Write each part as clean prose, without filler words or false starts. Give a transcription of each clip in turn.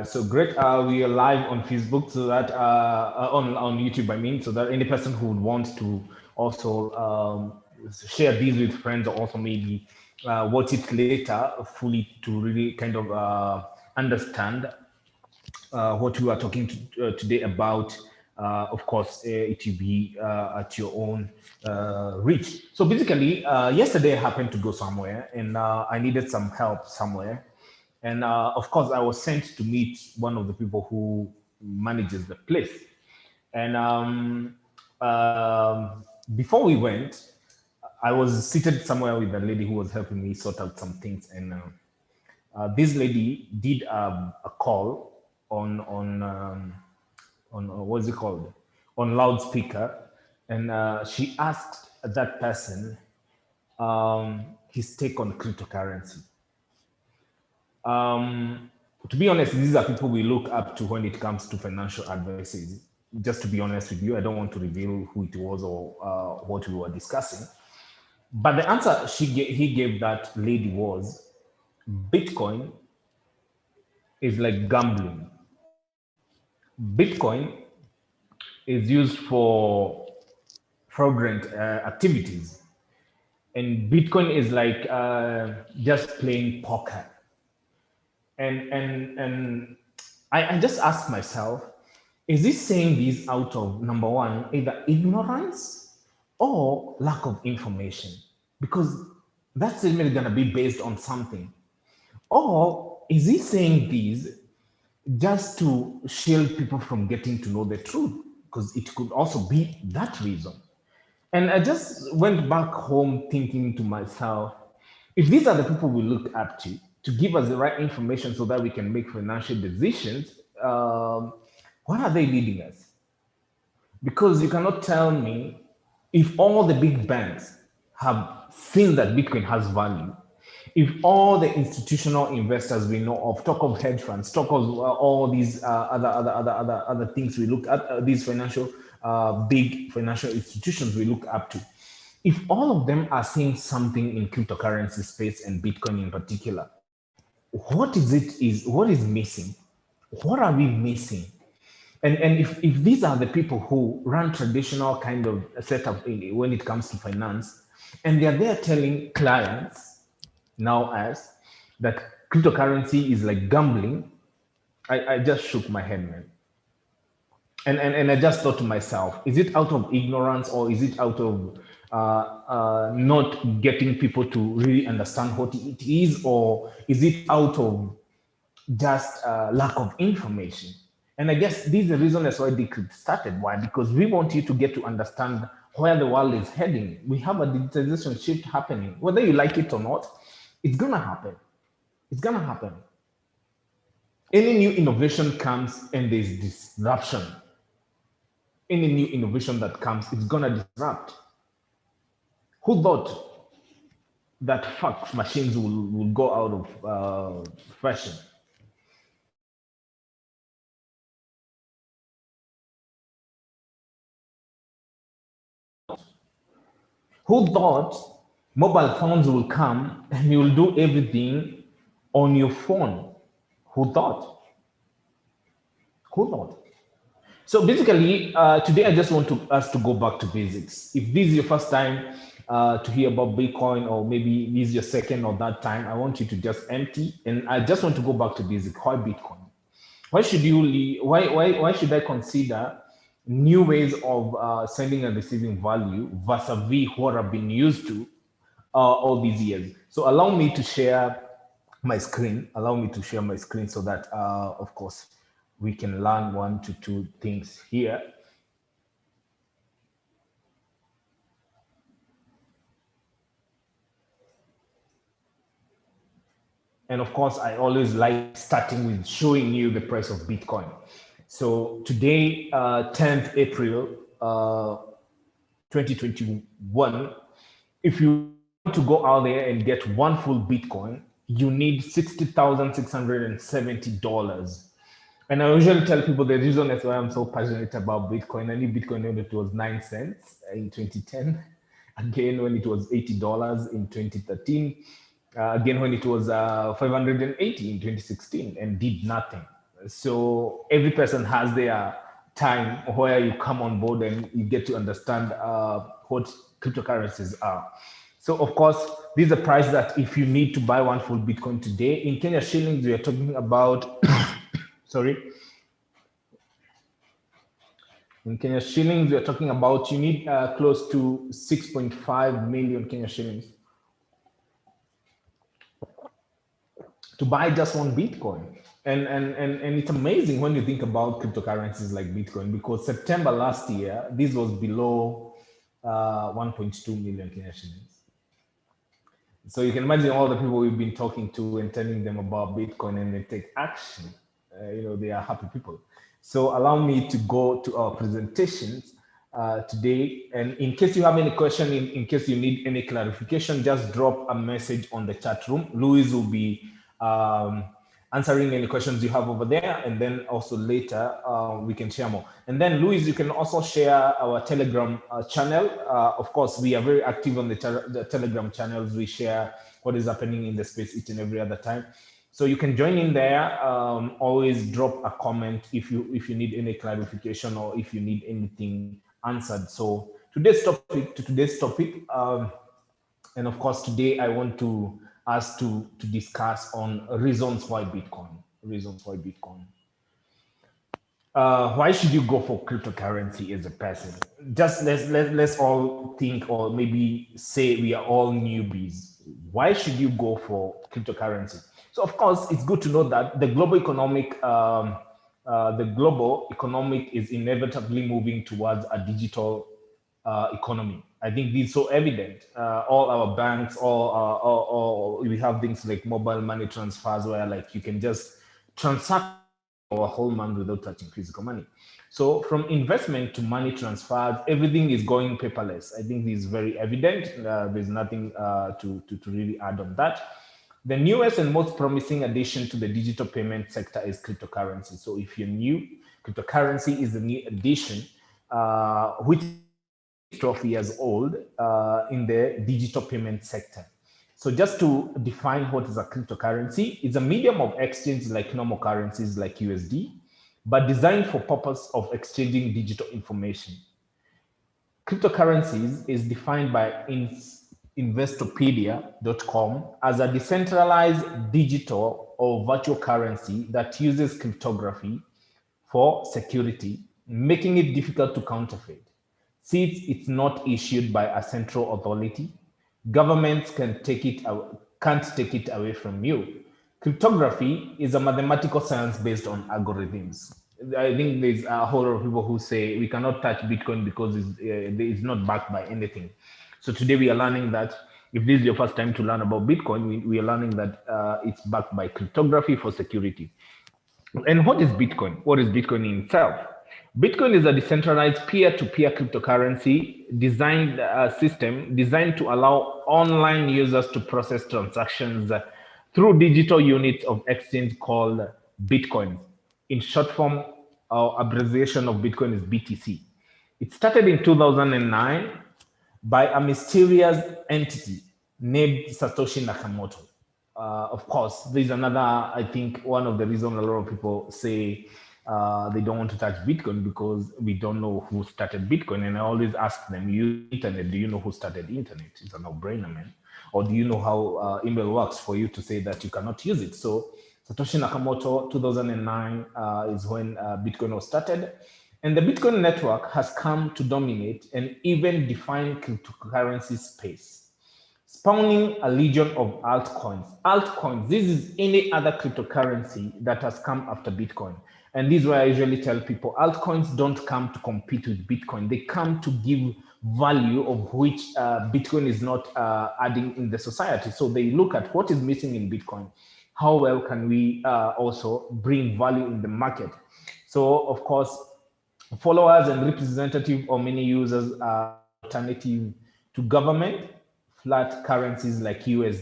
So great. We are live on Facebook, so that on YouTube, I mean, so that any person who would want to also share these with friends, or also maybe watch it later fully to really kind of understand what we are talking today about. Of course, it will be at your own reach. So basically, yesterday I happened to go somewhere, and I needed some help somewhere. And of course, I was sent to meet one of the people who manages the place. And before we went, I was seated somewhere with a lady who was helping me sort out some things. And this lady did a call on what's it called, on loudspeaker, and she asked that person his take on cryptocurrency. To be honest, these are people we look up to when it comes to financial advices. Just to be honest with you, I don't want to reveal who it was or what we were discussing. But the answer he gave that lady was Bitcoin is like gambling. Bitcoin is used for fraudulent activities, and Bitcoin is like just playing poker. And I just ask myself, is he saying this out of number one, either ignorance or lack of information? Because that's really gonna be based on something. Or is he saying this just to shield people from getting to know the truth? Because it could also be that reason. And I just went back home thinking to myself, if these are the people we look up to give us the right information so that we can make financial decisions, why are they leading us? Because you cannot tell me, if all the big banks have seen that Bitcoin has value, if all the institutional investors we know of, talk of hedge funds, talk of all these other things we look at, these financial big financial institutions we look up to, if all of them are seeing something in cryptocurrency space and Bitcoin in particular, what is missing? What are we missing? And if these are the people who run traditional kind of setup when it comes to finance, and they're there telling clients, now as, that cryptocurrency is like gambling, I just shook my head, man. And I just thought to myself, is it out of ignorance, or is it out of not getting people to really understand what it is, or is it out of just lack of information? And I guess this is the reason that's why Decrypt started. Why? Because we want you to get to understand where the world is heading. We have a digitization shift happening. Whether you like it or not, it's going to happen. It's going to happen. Any new innovation comes and there's disruption. Any new innovation that comes, it's going to disrupt. Who thought that fax machines will go out of fashion? Who thought mobile phones will come and you'll do everything on your phone? Who thought? Who thought? So basically, today I just want us to go back to basics. If this is your first time to hear about Bitcoin, or maybe this is your second or that time, I want you to just empty, and I just want to go back to basic. Why Bitcoin? Why should why should I consider new ways of sending and receiving value vis-a-vis what I've been used to all these years? So allow me to share my screen. Allow me to share my screen so that, of course, we can learn one to two things here. And of course, I always like starting with showing you the price of Bitcoin. So today, 10th April, 2021, if you want to go out there and get one full Bitcoin, you need $60,670. And I usually tell people the reason that's why I'm so passionate about Bitcoin. I knew Bitcoin when it was 9 cents in 2010. Again, when it was $80 in 2013. Again, when it was 580 in 2016, and did nothing. So every person has their time where you come on board and you get to understand what cryptocurrencies are. So of course, this is a price that if you need to buy one full Bitcoin today, in Kenya shillings, we are talking about, sorry, in Kenya shillings, we are talking about, you need close to 6.5 million Kenya shillings to buy just one Bitcoin. And it's amazing when you think about cryptocurrencies like Bitcoin, because September last year, this was below 1.2 million Kenya shillings. So you can imagine all the people we've been talking to and telling them about Bitcoin, and they take action. They are happy people. So allow me to go to our presentations today. And in case you have any question, in case you need any clarification, just drop a message on the chat room. Louis will be answering any questions you have over there, and then also later we can share more. And then Louis, you can also share our Telegram channel. Of course, we are very active on the Telegram channels. We share what is happening in the space each and every other time. So you can join in there. Always drop a comment if you need any clarification or if you need anything answered. So today's topic, and of course today I want us to discuss on reasons why Bitcoin. Why should you go for cryptocurrency as a person? Just let's all think, or maybe say we are all newbies. Why should you go for cryptocurrency? So of course, it's good to know that the global economic is inevitably moving towards a digital economy. I think this is so evident. All our banks, all we have things like mobile money transfers, where like you can just transact a whole month without touching physical money. So from investment to money transfers, everything is going paperless. I think this is very evident. There's nothing to really add on that. The newest and most promising addition to the digital payment sector is cryptocurrency. So if you're new, cryptocurrency is the new addition, which is 12 years old in the digital payment sector. So just to define what is a cryptocurrency, it's a medium of exchange like normal currencies like USD, but designed for purpose of exchanging digital information. Cryptocurrencies is defined by Investopedia.com as a decentralized digital or virtual currency that uses cryptography for security, making it difficult to counterfeit. Since it's not issued by a central authority, governments can't take it away from you. Cryptography is a mathematical science based on algorithms. I think there's a whole lot of people who say we cannot touch Bitcoin because it's not backed by anything. So today we are learning that if this is your first time to learn about Bitcoin, we are learning that it's backed by cryptography for security. And what is Bitcoin? What is Bitcoin in itself? Bitcoin is a decentralized peer-to-peer cryptocurrency system designed to allow online users to process transactions through digital units of exchange called Bitcoin. In short form, our abbreviation of Bitcoin is BTC. It started in 2009 by a mysterious entity named Satoshi Nakamoto. Of course, there's another, I think one of the reasons a lot of people say they don't want to touch Bitcoin because we don't know who started Bitcoin. And I always ask them, you internet, do you know who started the internet? It's a no-brainer, man. Or do you know how email works for you to say that you cannot use it? So Satoshi Nakamoto, 2009 is when Bitcoin was started. And the Bitcoin network has come to dominate and even define cryptocurrency space, spawning a legion of altcoins. Altcoins, this is any other cryptocurrency that has come after Bitcoin. And this is why I usually tell people, altcoins don't come to compete with Bitcoin. They come to give value of which Bitcoin is not adding in the society. So they look at what is missing in Bitcoin. How well can we also bring value in the market? So of course, followers and representative or many users are alternative to government, flat currencies like US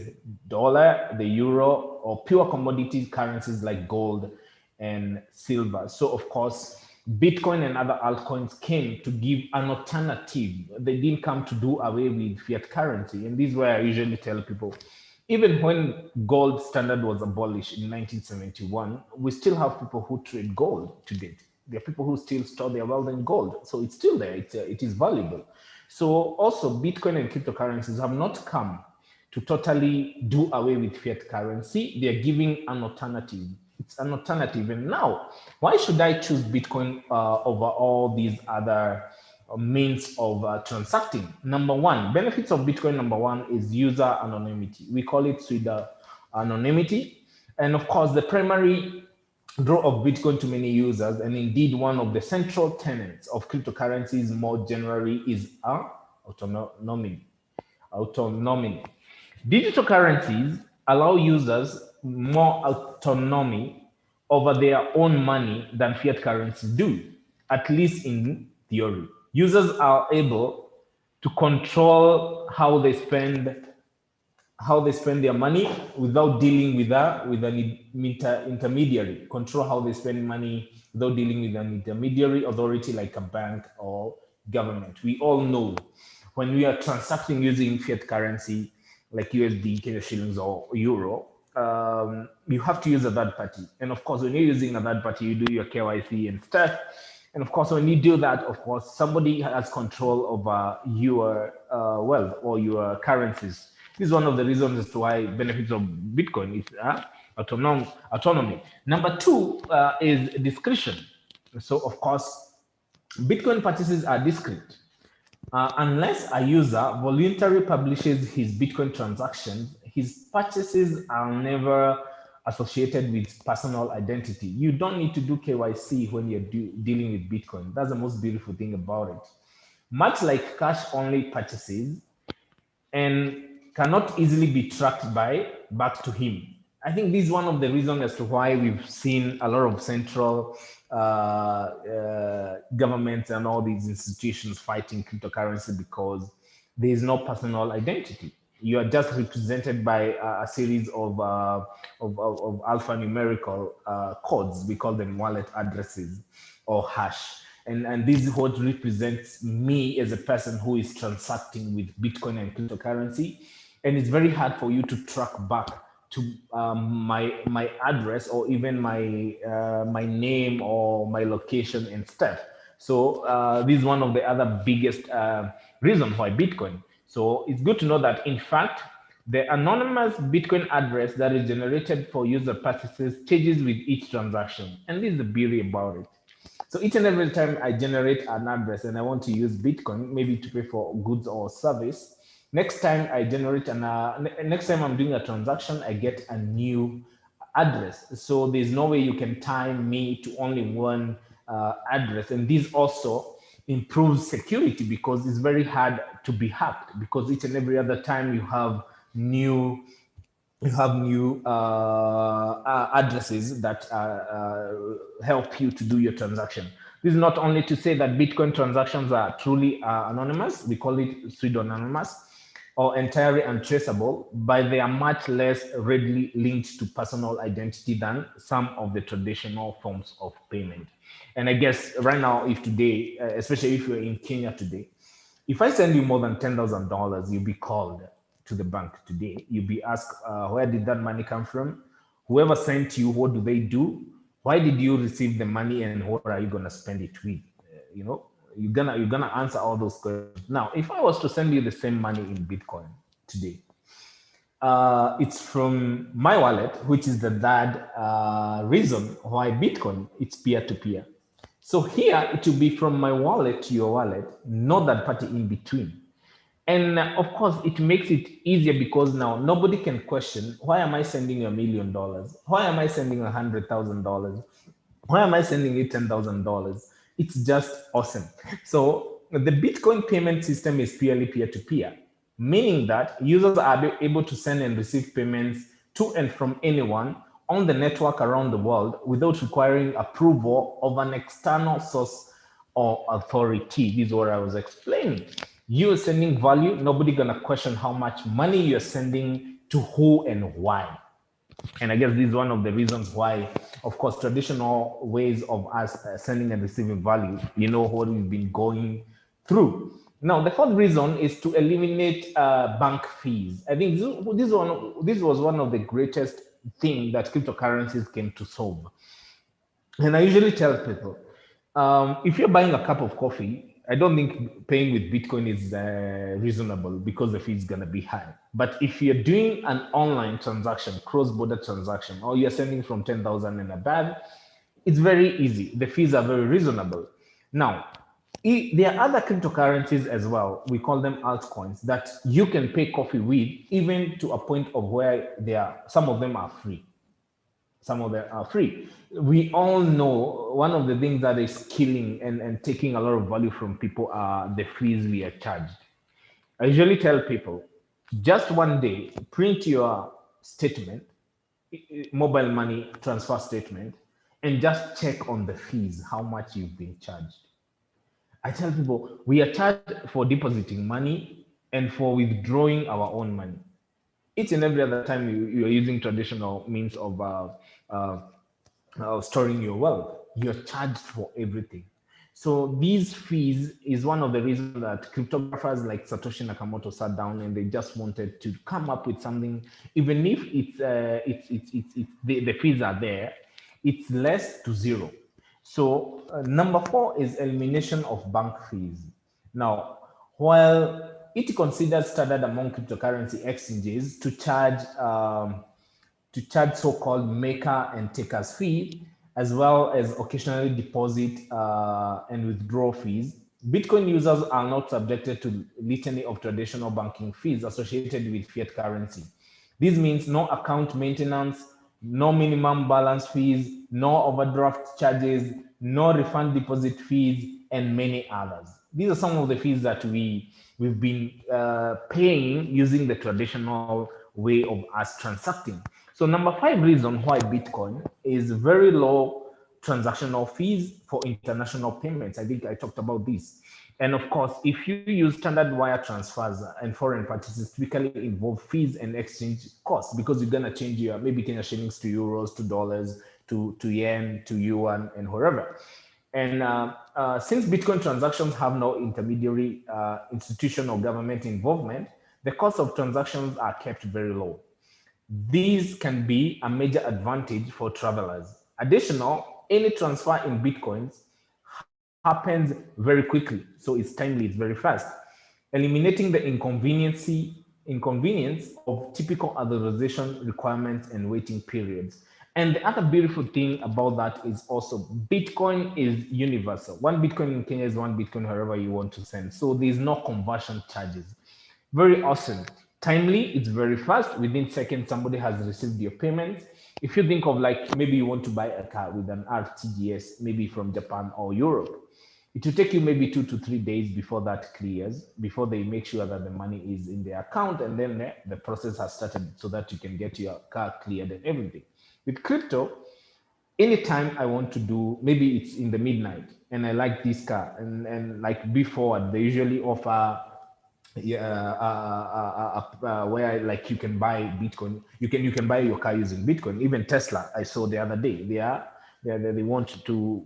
dollar, the euro, or pure commodity currencies like gold and silver. So of course, Bitcoin and other altcoins came to give an alternative. They didn't come to do away with fiat currency. And this is where I usually tell people, Even when gold standard was abolished in 1971, we still have people who trade gold to date. There are people who still store their wealth in gold. So it's still there, it is valuable. So also Bitcoin and cryptocurrencies have not come to totally do away with fiat currency. They are giving an alternative. It's an alternative. And now, why should I choose Bitcoin over all these other means of transacting? Number one, benefits of Bitcoin, number one is user anonymity. We call it pseudo anonymity. And of course, the primary draw of Bitcoin to many users, and indeed one of the central tenets of cryptocurrencies more generally, is autonomy. Autonomy. Digital currencies allow users more autonomy over their own money than fiat currencies do, at least in theory. Users are able to control how they spend their money without dealing with an intermediary. Control how they spend money without dealing with an intermediary authority like a bank or government. We all know when we are transacting using fiat currency like USD, Kenya shillings, or euro, you have to use a third party. And of course, when you're using a third party, you do your KYC and stuff. And of course, when you do that, of course, somebody has control over your wealth or your currencies. This is one of the reasons as to why benefits of Bitcoin is autonomy. Number two is discretion. So, of course, Bitcoin purchases are discreet. Unless a user voluntarily publishes his Bitcoin transactions, his purchases are never associated with personal identity. You don't need to do KYC when you're dealing with Bitcoin. That's the most beautiful thing about it. Much like cash only purchases, and cannot easily be tracked back to him. I think this is one of the reasons as to why we've seen a lot of central governments and all these institutions fighting cryptocurrency, because there is no personal identity. You are just represented by a series of alphanumerical codes. We call them wallet addresses or hash. And this is what represents me as a person who is transacting with Bitcoin and cryptocurrency. And it's very hard for you to track back to my address or even my name or my location and stuff. So this is one of the other biggest reasons why Bitcoin. So it's good to know that, in fact, the anonymous Bitcoin address that is generated for user purchases changes with each transaction. And this is the beauty about it. So each and every time I generate an address and I want to use Bitcoin, maybe to pay for goods or service, next time I generate next time I'm doing a transaction, I get a new address. So there's no way you can tie me to only one address. And this also improves security, because it's very hard to be hacked, because each and every other time you have new addresses that help you to do your transaction. This is not only to say that Bitcoin transactions are truly anonymous, we call it pseudo-anonymous, or entirely untraceable, but they are much less readily linked to personal identity than some of the traditional forms of payment. And I guess right now, if today, especially if you're in Kenya today, if I send you more than $10,000, you'll be called to the bank today. You'll be asked, where did that money come from? Whoever sent you, what do they do? Why did you receive the money, and what are you gonna spend it with? You're gonna answer all those questions. Now, if I was to send you the same money in Bitcoin today, it's from my wallet, which is the third reason why Bitcoin, it's peer-to-peer. So here it will be from my wallet to your wallet, no third party in between. And of course, it makes it easier, because now nobody can question, why am I sending you $1,000,000? Why am I sending $100,000? Why am I sending you $10,000? It's just awesome. So the Bitcoin payment system is purely peer-to-peer, meaning that users are able to send and receive payments to and from anyone on the network around the world without requiring approval of an external source or authority. This is what I was explaining. You're sending value, nobody gonna question how much money you're sending to who and why. And I guess this is one of the reasons why, of course, traditional ways of us sending and receiving value, what we've been going through. Now, the fourth reason is to eliminate bank fees. I think this was one of the greatest thing that cryptocurrencies came to solve. And I usually tell people, if you're buying a cup of coffee, I don't think paying with Bitcoin is reasonable because the fee is going to be high. But if you're doing an online transaction, cross-border transaction, or you're sending from 10,000 and above, it's very easy. The fees are very reasonable. Now, there are other cryptocurrencies as well. We call them altcoins that you can pay coffee with, even to a point of where some of them are free. Some of them are free. We all know one of the things that is killing and taking a lot of value from people are the fees we are charged. I usually tell people, just one day, print your statement, mobile money transfer statement, and just check on the fees, how much you've been charged. I tell people, we are charged for depositing money and for withdrawing our own money. Each and every other time you are using traditional means of storing your wealth, you're charged for everything. So these fees is one of the reasons that cryptographers like Satoshi Nakamoto sat down and they just wanted to come up with something, even if the fees are there, it's less to zero. So number 4 is elimination of bank fees. Now, while it considers standard among cryptocurrency exchanges to charge so-called maker and takers fee, as well as occasionally deposit and withdraw fees, Bitcoin users are not subjected to litany of traditional banking fees associated with fiat currency. This means no account maintenance, no minimum balance fees, no overdraft charges, no refund deposit fees, and many others. These are some of the fees that we've been paying using the traditional way of us transacting. So number 5 reason why Bitcoin is very low transactional fees for international payments. I think I talked about this. And of course, if you use standard wire transfers and foreign purchases typically involve fees and exchange costs because you're going to change your maybe Kenya shillings to euros, to dollars, to yen, to yuan, and wherever. And since Bitcoin transactions have no intermediary institution or government involvement, the cost of transactions are kept very low. These can be a major advantage for travelers. Additional, any transfer in Bitcoins happens very quickly, so it's timely, it's very fast, eliminating the inconvenience of typical authorization requirements and waiting periods. And the other beautiful thing about that is also Bitcoin is universal. One Bitcoin in Kenya is one Bitcoin wherever you want to send. So there's no conversion charges. Very awesome. Timely, it's very fast. Within seconds, somebody has received your payment. If you think of like maybe you want to buy a car with an RTGS, maybe from Japan or Europe, it will take you maybe 2 to 3 days before that clears, before they make sure that the money is in the account, and then the process has started so that you can get your car cleared and everything. With crypto, anytime I want to do, maybe it's in the midnight and I like this car, and like before, they usually offer where like you can buy Bitcoin, you can buy your car using Bitcoin. Even Tesla, I saw the other day, they want to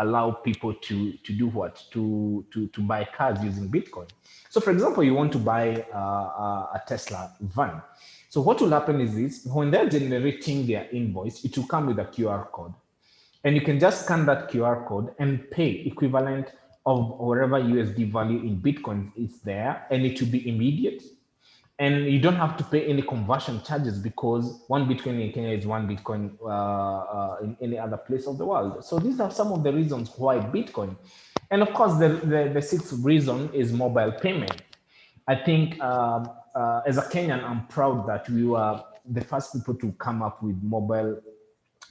allow people to do what, to buy cars using Bitcoin. So for example, you want to buy a Tesla van. So what will happen is this: when they're generating their invoice, it will come with a QR code, and you can just scan that QR code and pay equivalent of whatever USD value in Bitcoin is there, and it will be immediate. And you don't have to pay any conversion charges because one Bitcoin in Kenya is one Bitcoin in any other place of the world. So these are some of the reasons why Bitcoin. And of course, the sixth reason is mobile payment. I think as a Kenyan, I'm proud that we were the first people to come up with mobile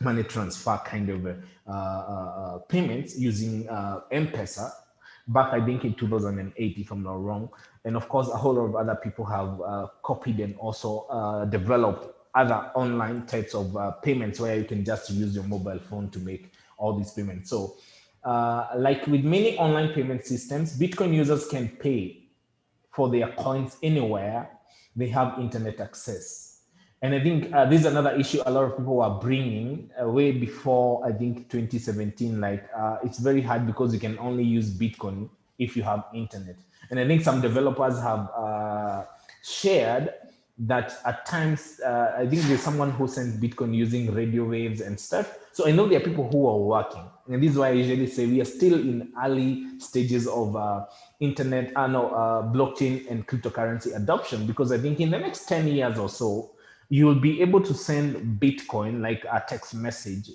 money transfer kind of payments using M-Pesa back, I think, in 2008, if I'm not wrong. And of course, a whole lot of other people have copied and also developed other online types of payments where you can just use your mobile phone to make all these payments. So like with many online payment systems, Bitcoin users can pay for their coins anywhere they have internet access. And I think this is another issue a lot of people are bringing way before, I think, 2017. Like it's very hard because you can only use Bitcoin if you have internet. And I think some developers have shared that at times, I think there's someone who sends Bitcoin using radio waves and stuff. So I know there are people who are working. And this is why I usually say we are still in early stages of blockchain and cryptocurrency adoption, because I think in the next 10 years or so, you'll be able to send Bitcoin like a text message,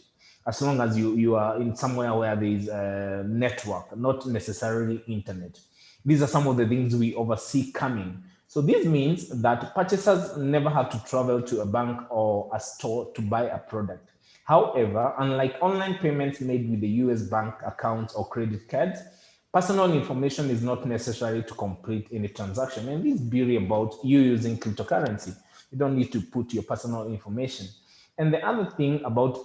as long as you are in somewhere where there is a network, not necessarily internet. These are some of the things we oversee coming. So this means that purchasers never have to travel to a bank or a store to buy a product. However, unlike online payments made with the US bank accounts or credit cards, personal information is not necessary to complete any transaction. And this is beauty about you using cryptocurrency. You don't need to put your personal information. And the other thing about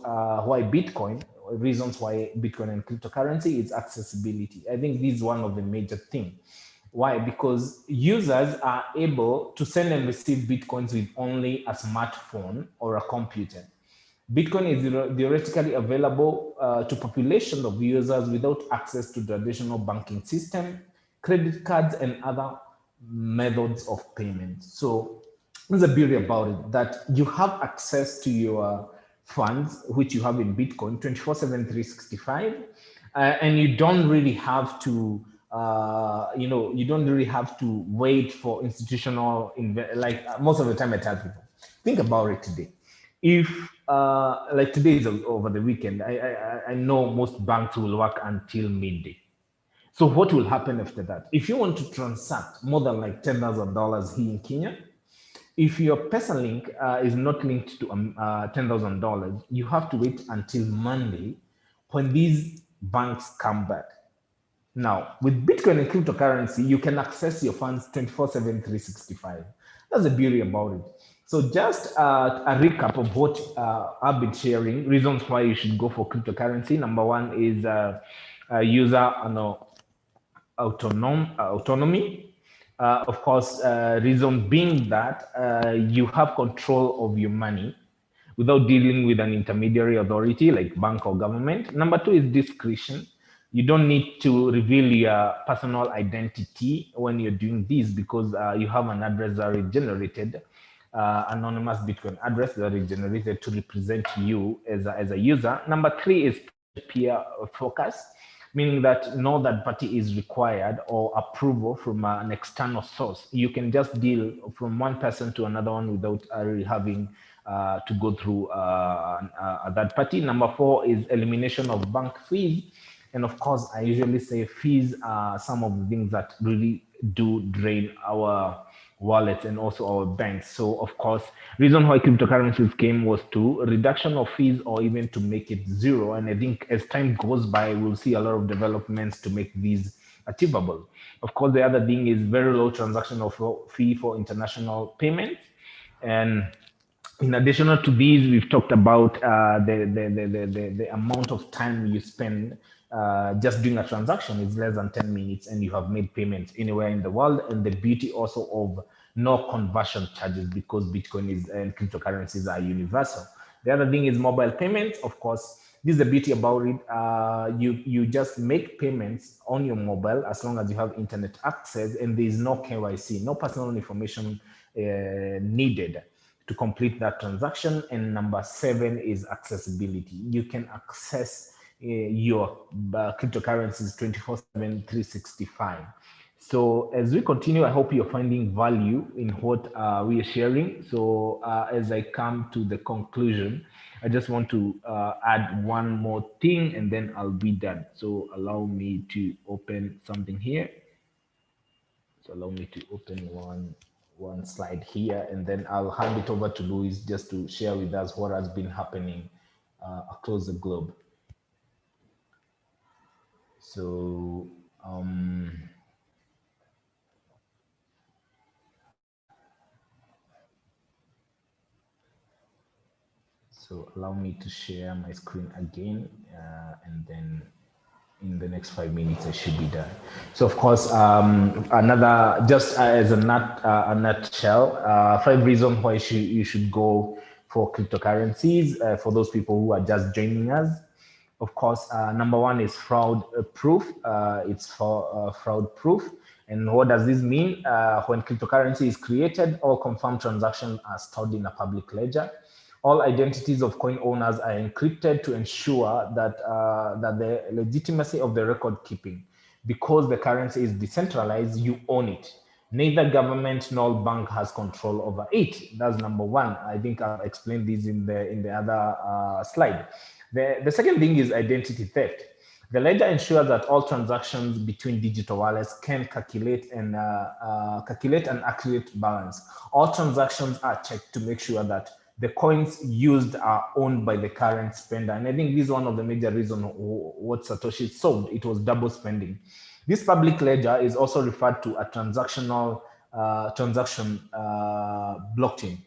reasons why Bitcoin and cryptocurrency is accessibility. I think this is one of the major things. Why? Because users are able to send and receive Bitcoins with only a smartphone or a computer. Bitcoin is theoretically available to population of users without access to traditional banking system, credit cards, and other methods of payment. So there's a beauty about it, that you have access to your funds, which you have in Bitcoin 24/7, 365, and you don't really have to you don't really have to wait for institutional like most of the time I tell people, think about it today. If like today is over the weekend, I know most banks will work until midday. So what will happen after that? If you want to transact more than like $10,000 here in Kenya, if your Pesalink is not linked to $10,000, you have to wait until Monday when these banks come back. Now, with Bitcoin and cryptocurrency, you can access your funds 24/7, 365. That's the beauty about it. So just a recap of what I've been sharing, reasons why you should go for cryptocurrency. Number one is user autonomy. Of course, reason being that you have control of your money without dealing with an intermediary authority like bank or government. Number two is discretion. You don't need to reveal your personal identity when you're doing this, because you have an address that is generated, anonymous Bitcoin address that is generated to represent you as a user. Number three is peer focus, meaning that no third party is required or approval from an external source. You can just deal from one person to another one without really having to go through a third party. Number four is elimination of bank fees. And of course, I usually say fees are some of the things that really do drain our wallets and also our banks. So of course, reason why cryptocurrencies came was to reduction of fees or even to make it zero. And I think as time goes by, we'll see a lot of developments to make these achievable. Of course, the other thing is very low transactional fee for international payments. And in addition to these, we've talked about the amount of time you spend just doing a transaction is less than 10 minutes, and you have made payments anywhere in the world. And the beauty also of no conversion charges, because Bitcoin and cryptocurrencies are universal. The other thing is mobile payments. Of course, this is the beauty about it. You just make payments on your mobile as long as you have internet access, and there is no KYC, no personal information needed to complete that transaction. And number seven is accessibility. You can access your cryptocurrencies 24/7, 365. So as we continue, I hope you're finding value in what we are sharing. So as I come to the conclusion, I just want to add one more thing and then I'll be done. So allow me to open something here. So allow me to open one slide here, and then I'll hand it over to Luis just to share with us what has been happening across the globe. So so allow me to share my screen again, and then in the next 5 minutes I should be done. So of course, another, just as a nutshell, 5 reasons why you should go for cryptocurrencies for those people who are just joining us. Of course, number one is fraud proof. It's for fraud proof. And what does this mean? When cryptocurrency is created, all confirmed transactions are stored in a public ledger. All identities of coin owners are encrypted to ensure that, that the legitimacy of the record keeping. Because the currency is decentralized, you own it. Neither government nor bank has control over it. That's number one. I think I've explained this in the other slide. The second thing is identity theft. The ledger ensures that all transactions between digital wallets can calculate an accurate balance. All transactions are checked to make sure that the coins used are owned by the current spender. And I think this is one of the major reasons what Satoshi sold. It was double spending. This public ledger is also referred to a transactional transaction blockchain.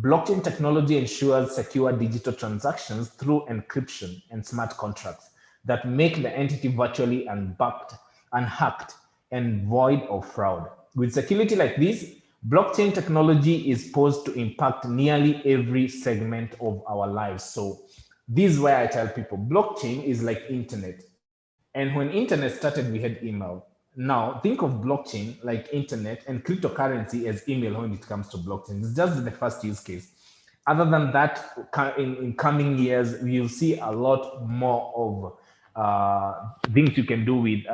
Blockchain technology ensures secure digital transactions through encryption and smart contracts that make the entity virtually unhacked, and void of fraud. With security like this, blockchain technology is posed to impact nearly every segment of our lives. So this is where I tell people blockchain is like internet. And when internet started, we had email. Now think of blockchain like internet and cryptocurrency as email when it comes to blockchain. It's just the first use case. Other than that, in coming years, we'll see a lot more of things you can do with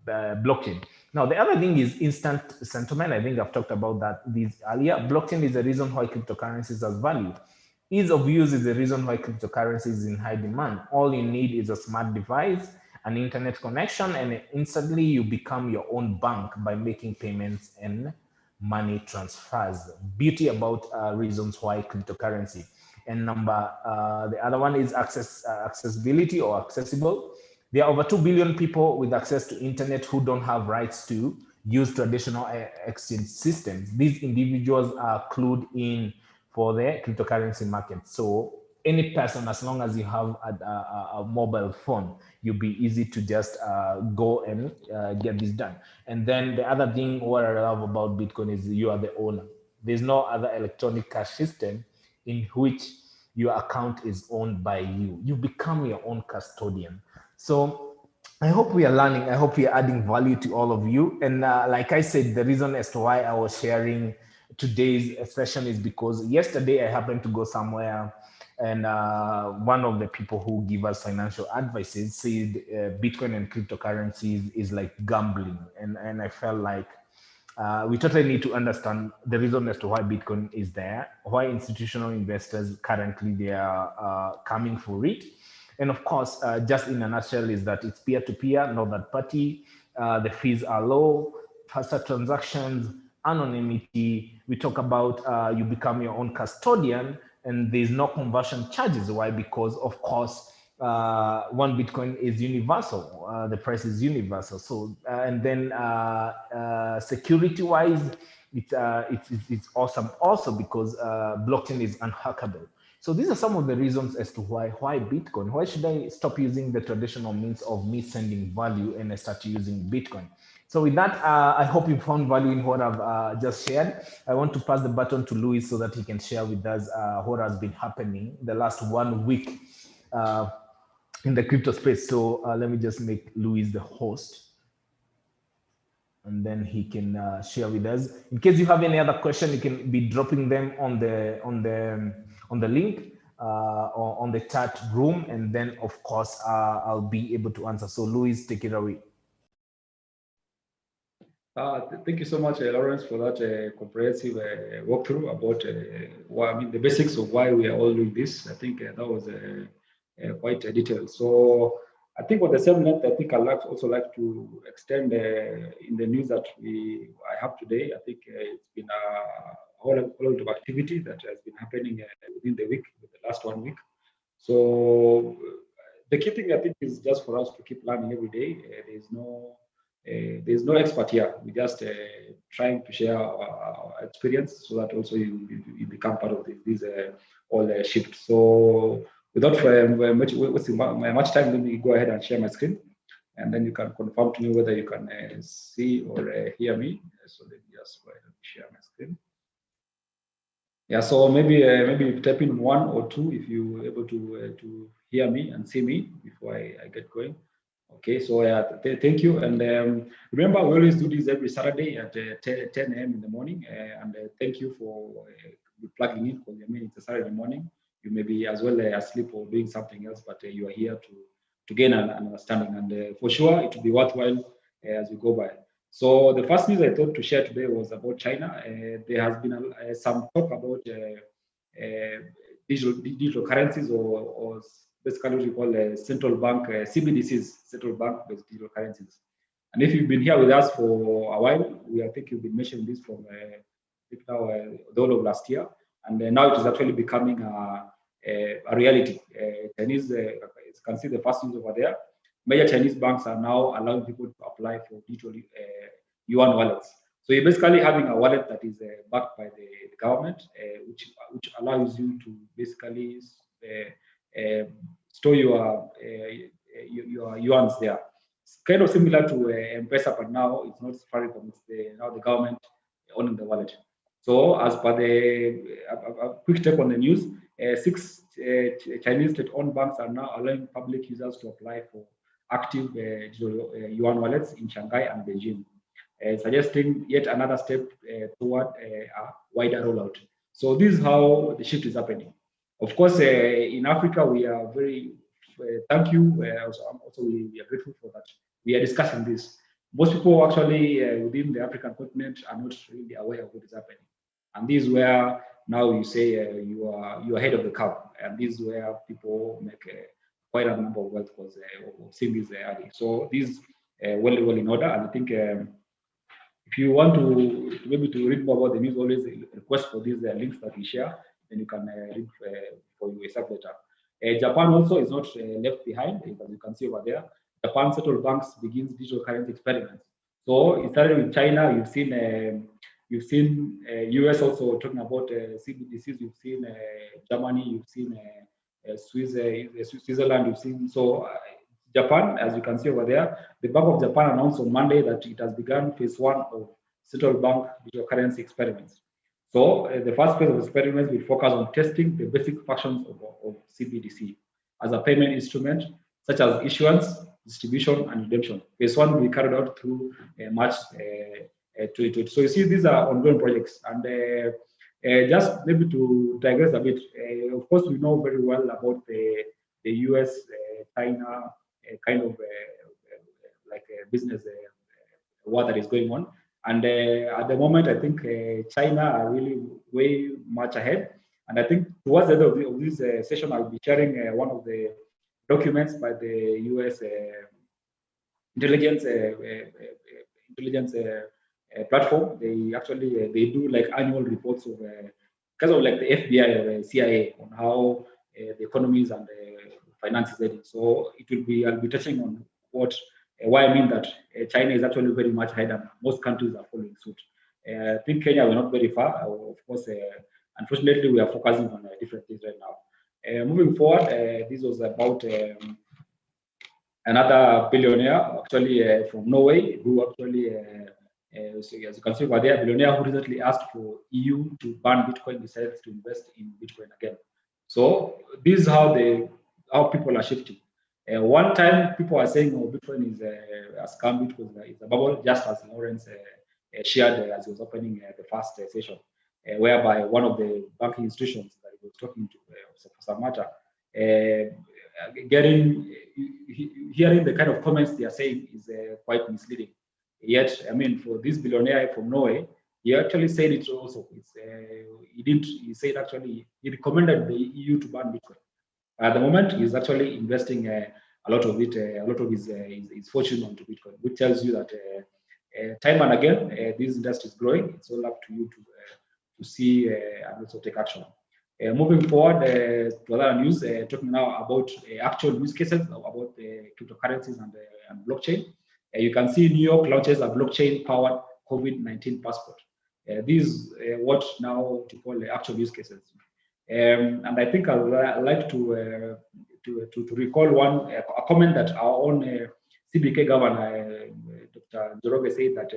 blockchain. Now, the other thing is instant settlement. I think I've talked about that this earlier. Blockchain is the reason why cryptocurrencies has value. Ease of use is the reason why cryptocurrency is in high demand. All you need is a smart device, an internet connection, and instantly you become your own bank by making payments and money transfers. Beauty about reasons why cryptocurrency. And the other one is accessibility or accessible. There are over 2 billion people with access to internet who don't have rights to use traditional exchange systems. These individuals are clued in for the cryptocurrency market. So any person, as long as you have a mobile phone, you'll be easy to just go and get this done. And then the other thing what I love about Bitcoin is you are the owner. There's no other electronic cash system in which your account is owned by you. You become your own custodian. So I hope we are learning. I hope we are adding value to all of you. And like I said, the reason as to why I was sharing today's session is because yesterday I happened to go somewhere, and one of the people who give us financial advices said Bitcoin and cryptocurrencies is like gambling. And I felt like we totally need to understand the reason as to why Bitcoin is there, why institutional investors currently they are coming for it. And of course, just in a nutshell, is that it's peer-to-peer, not that party. The fees are low, faster transactions, anonymity. We talk about you become your own custodian, and there's no conversion charges. Why? Because of course, one Bitcoin is universal. The price is universal. So and then security-wise, it's awesome also because blockchain is unhackable. So these are some of the reasons as to why Bitcoin. Why should I stop using the traditional means of me sending value and I start using Bitcoin? So with that, I hope you found value in what I've just shared. I want to pass the baton to Louis so that he can share with us what has been happening the last 1 week in the crypto space. So let me just make Louis the host, and then he can share with us. In case you have any other question, you can be dropping them on the link or on the chat room, and then of course I'll be able to answer. So Louis, take it away. Thank you so much, Lawrence, for that comprehensive walkthrough about the basics of why we are all doing this. I think that was quite detailed. So I think on the same note, I think I'd also like to extend in the news that I have today. I think it's been a whole lot of activity that has been happening within the week, the last 1 week. So the key thing I think is just for us to keep learning every day. There's no expert here. We're just trying to share our experience so that also you become part of this all shift. So without wasting much time, let me go ahead and share my screen, and then you can confirm to me whether you can see or hear me. So let me just go ahead and share my screen. Yeah, so maybe type in 1 or 2 if you're able to hear me and see me before I get going. Okay, so thank you. And remember, we always do this every Saturday at 10 a.m. in the morning. And thank you for plugging in, because I mean, it's a Saturday morning. You may be as well asleep or doing something else, but you are here to gain an understanding. And for sure, it will be worthwhile as we go by. So the first news I thought to share today was about China. There has been some talk about digital currencies, or basically what we call central bank CBDCs, central bank based digital currencies. And if you've been here with us for a while, I think you've been mentioning this from now the whole of last year, and now it is actually becoming a reality. Chinese, you can see the first news over there. Major Chinese banks are now allowing people to apply for digital yuan wallets. So you're basically having a wallet that is backed by the government, which allows you to basically store your yuans there. It's kind of similar to M-Pesa, but now it's not Safaricom. It's now the government owning the wallet. So as per a quick take on the news, six Chinese state-owned banks are now allowing public users to apply for active digital yuan wallets in Shanghai and Beijing, suggesting yet another step toward a wider rollout. So this is how the shift is happening. Of course, in Africa, we are very thank you. Also, we are grateful for that. We are discussing this. Most people actually within the African continent are not really aware of what is happening, and this is where now you say you are ahead of the curve, and this is where people make quite a number of wealth because of seeing this early. So this is well in order, and I think. If you want to maybe to read more about the news, always request for these links that we share, then you can read for you a sub later. Japan also is not left behind, as you can see over there. Japan Central Banks begins digital currency experiments. So it started with China. You've seen US also talking about CBDCs. You've seen Germany. You've seen Switzerland. You've seen Japan, as you can see over there, the Bank of Japan announced on Monday that it has begun phase one of central bank digital currency experiments. So the first phase of experiments will focus on testing the basic functions of CBDC as a payment instrument, such as issuance, distribution, and redemption. Phase one will be carried out through March 2020. So you see, these are ongoing projects. And just maybe to digress a bit, of course, we know very well about the US, China, kind of like a business war that is going on. And at the moment, I think China are really way much ahead. And I think towards the end of this session, I'll be sharing one of the documents by the US intelligence platform. They actually they do like annual reports of kind of like the FBI or CIA on how the economies and the finances heading. So I'll be touching on why I mean that China is actually very much ahead and most countries are following suit. I think Kenya, we're not very far. Of course, unfortunately, we are focusing on different things right now. Moving forward, this was about another billionaire, actually from Norway, who actually, so as you can see over there, billionaire who recently asked for EU to ban Bitcoin decides to invest in Bitcoin again. So this is how people are shifting. One time, people are saying, "Oh, Bitcoin is a scam. Bitcoin is a bubble," just as Lawrence shared as he was opening the first session, whereby one of the banking institutions that he was talking to for some matter, hearing the kind of comments they are saying is quite misleading. Yet, I mean, for this billionaire from Norway, he actually said it also. He didn't. He said actually he recommended the EU to ban Bitcoin. At the moment, he's actually investing a lot of it, a lot of his fortune onto Bitcoin, which tells you that time and again, this industry is growing. It's all up to you to see and also take action. Moving forward to other news, talking now about actual use cases about cryptocurrencies and blockchain. You can see New York launches a blockchain-powered COVID-19 passport. These what now to call the actual use cases. And I think I'd like to recall a comment that our own CBK governor, Dr. Njoroge, said that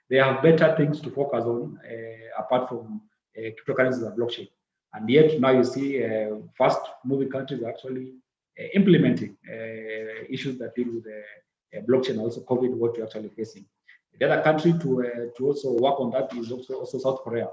they have better things to focus on apart from cryptocurrencies and blockchain. And yet now you see fast-moving countries are actually implementing issues that deal with blockchain, also COVID, what we're actually facing. The other country to also work on that is also South Korea.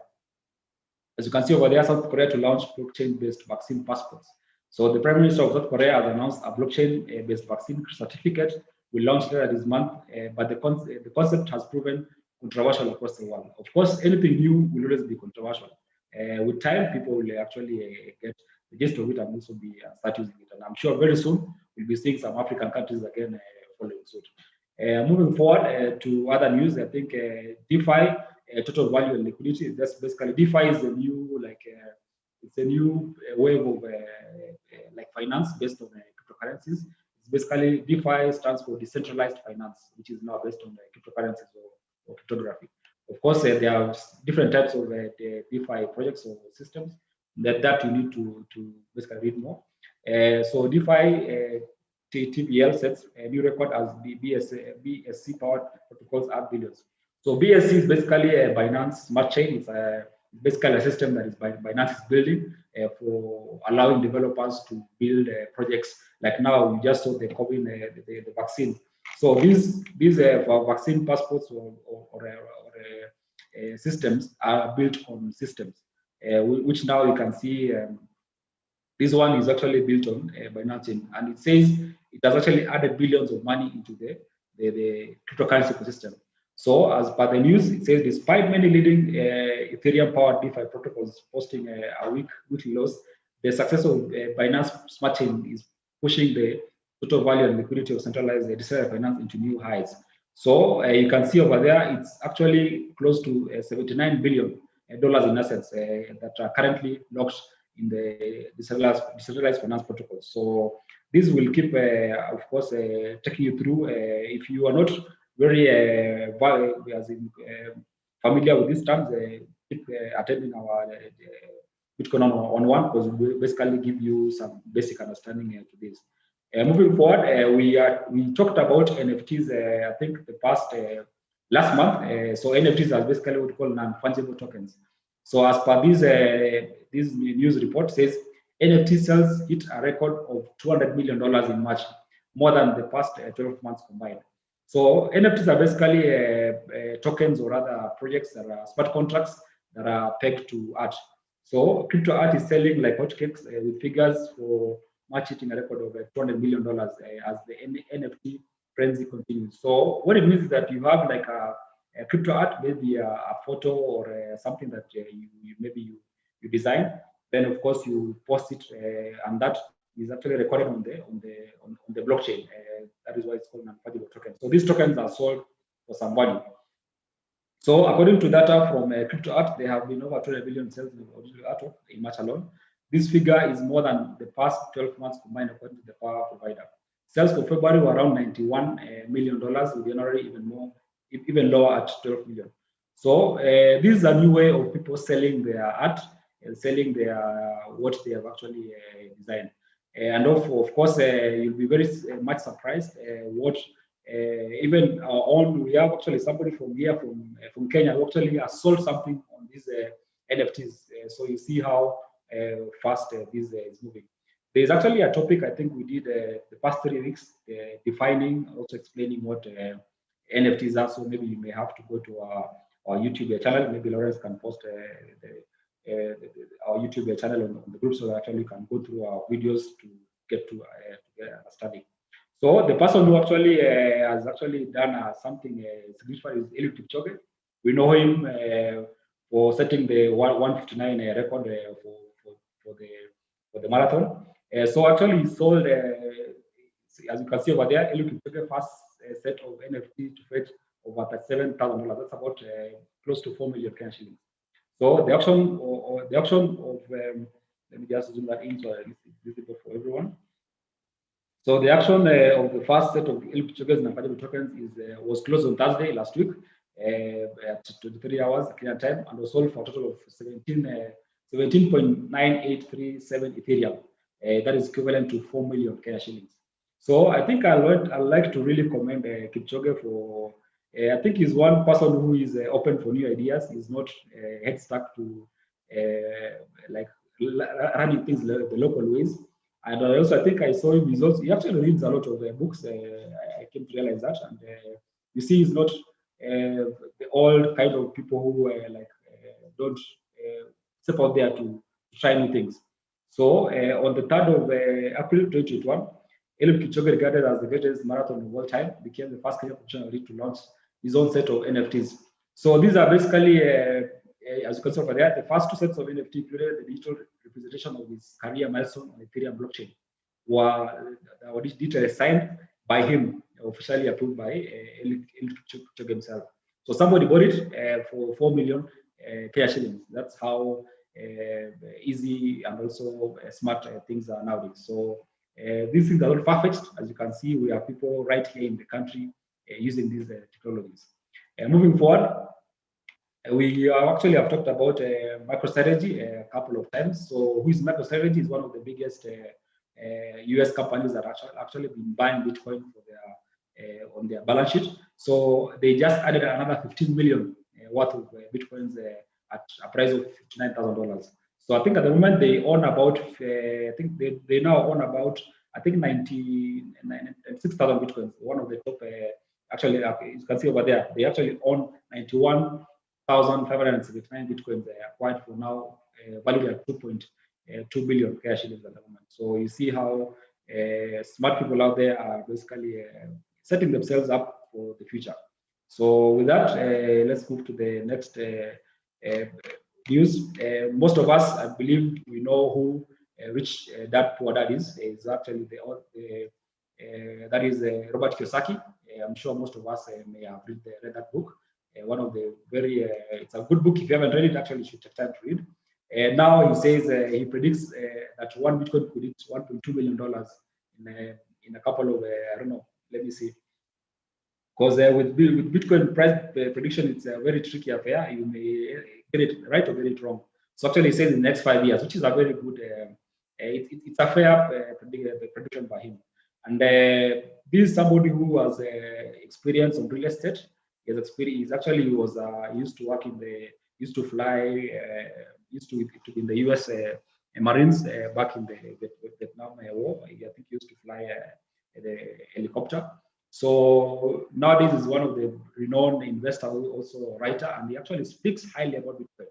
As you can see over there, South Korea to launch blockchain-based vaccine passports. So the Prime Minister of South Korea has announced a blockchain-based vaccine certificate will launch later this month, but the concept has proven controversial across the world. Of course, anything new will always be controversial. With time, people will actually get the gist of it and also be start using it. And I'm sure very soon we'll be seeing some African countries again following suit. Moving forward to other news, I think DeFi, total value and liquidity. That's basically DeFi is a new it's a new wave of like finance based on cryptocurrencies. It's basically DeFi stands for decentralized finance, which is now based on cryptocurrencies or cryptography. Of course, there are different types of DeFi projects or systems that you need to basically read more. So DeFi TBL sets a new record as BSC powered protocols at billions. So BSC is basically a Binance smart chain. It's basically a system that is Binance is building for allowing developers to build projects. Like now, we just saw the COVID, the vaccine. So these vaccine passports or systems are built on systems, which now you can see. This one is actually built on Binance, and it says it has actually added billions of money into the cryptocurrency ecosystem. So, as per the news, it says despite many leading Ethereum-powered DeFi protocols posting a weekly loss, the success of Binance Smart Chain is pushing the total value and liquidity of centralized decentralized finance into new highs. So, you can see over there, it's actually close to $79 billion in assets that are currently locked in the decentralized finance protocols. So this will keep, of course, taking you through. If you are not very familiar with these terms, keep attending our Bitcoin on one, because we basically give you some basic understanding to this. Moving forward, we talked about NFTs. I think the past last month. So NFTs are basically what we call non-fungible tokens. So as per this news report says, NFT sales hit a record of $200 million in March, more than the past 12 months combined. So NFTs are basically tokens or other projects that are smart contracts that are pegged to art. So crypto art is selling like hotcakes with figures for March hitting a record of $200 million as the NFT frenzy continues. So what it means is that you have like a crypto art, maybe a photo or something that you design. Then of course you post it, and that is actually recorded on the blockchain. That is why it's called non-fungible tokens. So these tokens are sold for some value. So according to data from crypto art, there have been over 200 billion sales of original artwork in March alone. This figure is more than the past 12 months combined, according to the power provider. Sales for February were around $91 million, with January even lower at 12 million. So this is a new way of people selling their art and selling their what they have actually designed. And of course, you'll be very much surprised what even we have actually somebody from here from Kenya who actually has sold something on these NFTs. So you see how fast this is moving. There's actually a topic I think we did the past 3 weeks defining, also explaining what NFTs are. So maybe you may have to go to our YouTube channel. Maybe Lawrence can post our YouTube channel on the group, so that actually you can go through our videos to get to a study. So the person who actually has actually done something significant is Eliud Kipchoge. We know him for setting the 159 record for the marathon. So actually he sold, as you can see over there, Eliud Kipchoge first set of NFT to fetch over $37,000. That's about close to 4 million Kenyan shillings. So the auction of let me just zoom that in so it's visible for everyone. So the action of the first set of Eliud Kipchoge's non-fungible tokens was closed on Thursday last week at 23 hours Kenyan time, and was sold for a total of 17.9837 Ethereum. That is equivalent to 4 million Kenyan shillings. So I think I'd like to really commend Kipchoge for. I think he's one person who is open for new ideas. He's not head stuck to like running things the local ways. And also, I think I saw him. He actually reads a lot of books. I came to realize that. And you see, it's not the old kind of people who don't step out there to try new things. So on the 3rd of April 2021, Eliud Kipchoge, regarded as the greatest marathon of all time, became the first Kenyan professional athlete to launch his own set of NFTs. So these are basically, as you can see over there, the first 2 sets of NFT included the digital representation of his career milestone on Ethereum blockchain, were digitally signed by him, officially approved by Eliud Kipchoge himself. So somebody bought it for 4 million Kenya shillings. That's how easy and also smart things are nowadays. So these things are not far-fetched. As you can see, we have people right here in the country using these technologies. Moving forward, we actually have talked about MicroStrategy a couple of times. So who is MicroStrategy? Is one of the biggest US companies that actually been buying Bitcoin for their on their balance sheet. So they just added another 15 million worth of Bitcoins at a price of $59,000. So I think at the moment they own about, I think they now own about, I think 96,000 Bitcoins. One of the top, actually, you can see over there, they actually own 91,579 Bitcoins acquired for now, valued at 2.2 billion cash shillings at the moment. So you see how smart people out there are basically setting themselves up for the future. So with that, let's move to the next news. Most of us, I believe, we know who Rich Dad Poor Dad is. Is actually that is Robert Kiyosaki. I'm sure most of us may have read that book. One of the very, it's a good book. If you haven't read it, actually, you should take time to read. Now he says he predicts that one Bitcoin could reach $1.2 million in a couple of, I don't know, let me see. Because with Bitcoin price prediction, it's a very tricky affair. You may get it right or get it wrong. So actually, he says in the next 5 years, which is a very good, it's a fair prediction by him. And this is somebody who has experience on real estate. He has experience. He's actually used to work in the, used to fly, used to be in the U.S. Marines back in the Vietnam War. I think he used to fly the helicopter. So nowadays is one of the renowned investors, also writer, and he actually speaks highly about Bitcoin.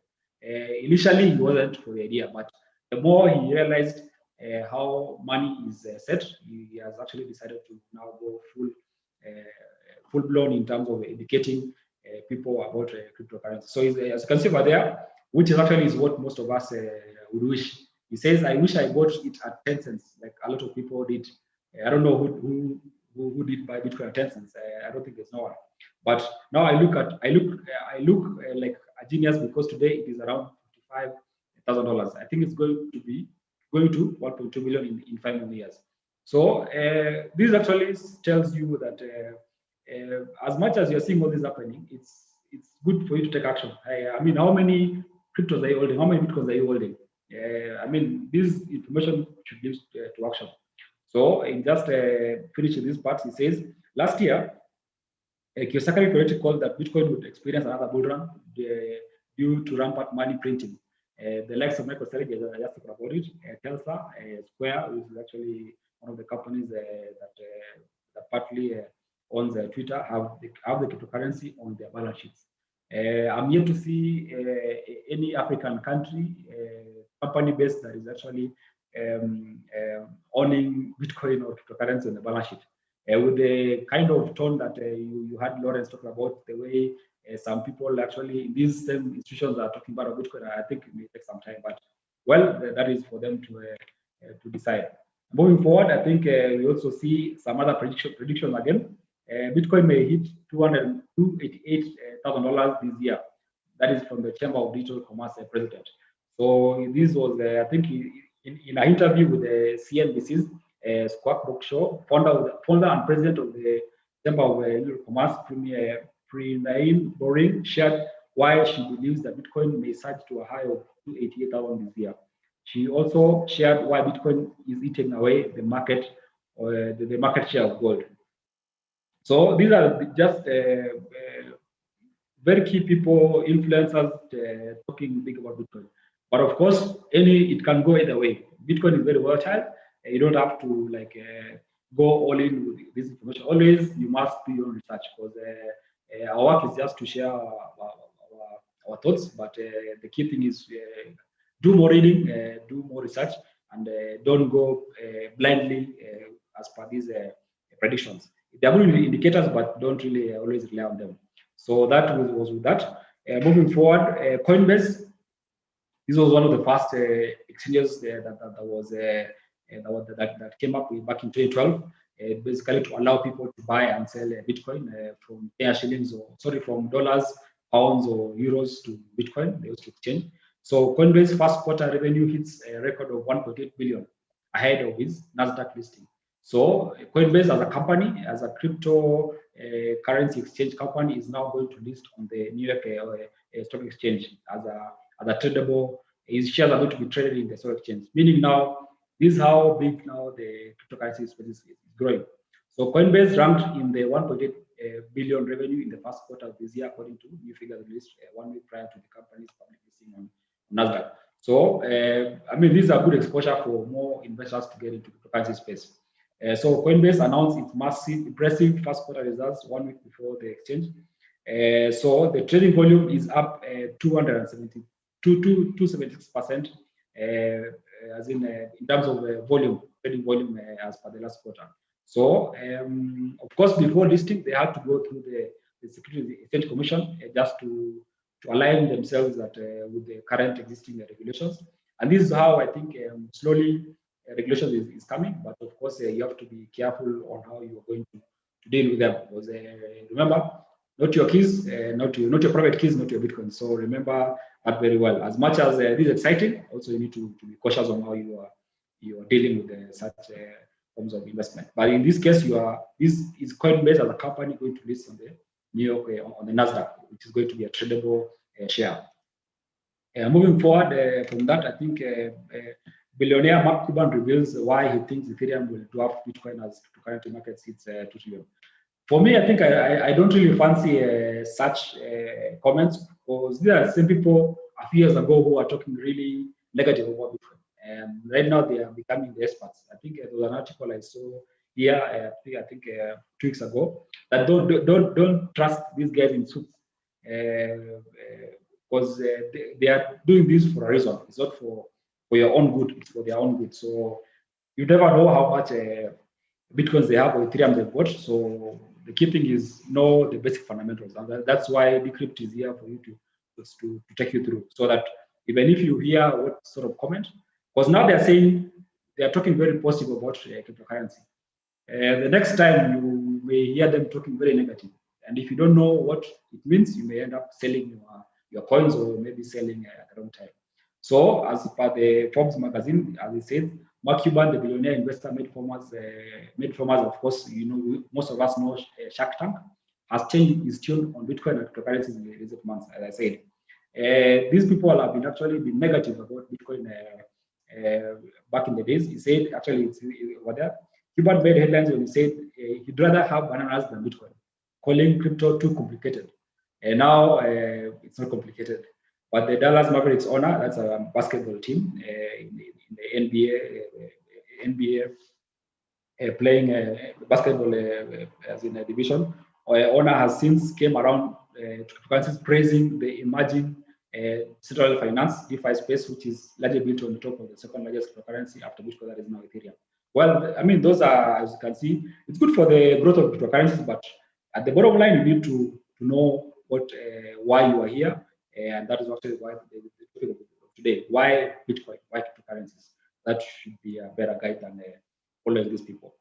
Initially, he wasn't for the idea, but the more he realized how money is set, he has actually decided to now go full blown in terms of educating people about cryptocurrency. So as you can see over there, which is actually is what most of us would wish. He says, "I wish I bought it at 10 cents, like a lot of people did." I don't know who did buy Bitcoin at 10 cents. I don't think there's no one. But now I look like a genius because today it is around $55,000. I think it's going to 1.2 million in 5 more years. So this actually tells you that as much as you're seeing all this happening, it's good for you to take action. I mean, how many cryptos are you holding? How many Bitcoins are you holding? I mean, this information should lead to action. So in just finishing this part, he says, last year, Kiyosaki correctly called that Bitcoin would experience another bull run due to rampant money printing. The likes of MicroStrategy, as I just talked about it, Tesla, Square, which is actually one of the companies that partly owns Twitter, have the cryptocurrency on their balance sheets. I'm yet to see any African country, company based that is actually owning Bitcoin or cryptocurrency on the balance sheet. With the kind of tone that you had Lawrence talk about, the way some people actually in these same institutions are talking about Bitcoin, I think it may take some time, but well, that is for them to decide. Moving forward, I think we also see some other predictions again. Bitcoin may hit $288,000 this year. That is from the Chamber of Digital Commerce president. So this was, I think, in an interview with the CNBC's Squawk Show, founder and president of the Chamber of Digital Commerce, Premier Boring, shared why she believes that Bitcoin may surge to a high of 288,000 this year. She also shared why Bitcoin is eating away the market or the market share of gold. So these are just very key people, influencers talking big about Bitcoin. But of course, it can go either way. Bitcoin is very volatile. You don't have to go all in with this information. Always, you must do your own research because our work is just to share our thoughts. But the key thing is do more reading, do more research, and don't go blindly as per these predictions. They are good indicators, but don't really always rely on them. So that was with that. Moving forward, Coinbase. This was one of the first exchanges that came up back in 2012, basically to allow people to buy and sell Bitcoin from shillings or sorry from dollars, pounds or euros to Bitcoin. They used to exchange. So Coinbase first quarter revenue hits a record of 1.8 billion ahead of its Nasdaq listing. So Coinbase as a company, as a crypto currency exchange company, is now going to list on the New York Stock Exchange as a tradable. His shares are going to be traded in the stock exchange. Meaning now, this is how big now the cryptocurrency space is growing. So Coinbase ranked in the 1.8 billion revenue in the first quarter of this year, according to new figures released 1 week prior to the company's public listing on Nasdaq. So, I mean, these are good exposure for more investors to get into the cryptocurrency space. So Coinbase announced its massive, impressive first quarter results 1 week before the exchange. So the trading volume is up 276%, as in terms of volume, trading volume as per the last quarter. So, of course, before listing, they had to go through the Securities Exchange Commission just to align themselves with the current existing regulations. And this is how I think slowly regulations is coming. But of course, you have to be careful on how you are going to deal with them. Because remember, not your keys, not your private keys, not your Bitcoin. So remember that very well. As much as this is exciting, also you need to be cautious on how you are dealing with such forms of investment. But in this case, this is Coinbase as a company going to list on the New York on the Nasdaq, which is going to be a tradable share. Moving forward from that, I think billionaire Mark Cuban reveals why he thinks Ethereum will dwarf Bitcoin as cryptocurrency market hits 2 trillion. For me, I think I don't really fancy such comments because there are some people a few years ago who are talking really negative about Bitcoin. And right now they are becoming the experts. I think there was an article I saw here, I think 2 weeks ago, that don't trust these guys in suits because they are doing this for a reason. It's not for your own good. It's for their own good. So you never know how much Bitcoins they have or Ethereum they've got. So the key thing is know the basic fundamentals, and that's why Decrypt is here for you to take you through, so that even if you hear what sort of comment, because now they're saying they are talking very positive about cryptocurrency. The next time you may hear them talking very negative, and if you don't know what it means, you may end up selling your coins or maybe selling at the wrong time. So, as per the Forbes magazine, as it said, Mark Cuban, the billionaire investor, made farmers, of course, most of us know Shark Tank, has changed his tune on Bitcoin and cryptocurrencies in the recent months, as I said. These people have actually been negative about Bitcoin back in the days. He said, actually, it's over there. Cuban made headlines when he said he'd rather have bananas than Bitcoin, calling crypto too complicated. And now it's not complicated. But the Dallas Mavericks owner, that's a basketball team in the NBA playing basketball as in a division. Owner has since came around to cryptocurrencies, praising the emerging central finance DeFi space, which is largely built on the top of the second largest cryptocurrency after Bitcoin, that is now Ethereum. Well, I mean, those are, as you can see, it's good for the growth of cryptocurrencies, but at the bottom line, you need to know why you are here, and that is actually why the topic of today. Why Bitcoin? Why cryptocurrencies? That should be a better guide than following these people.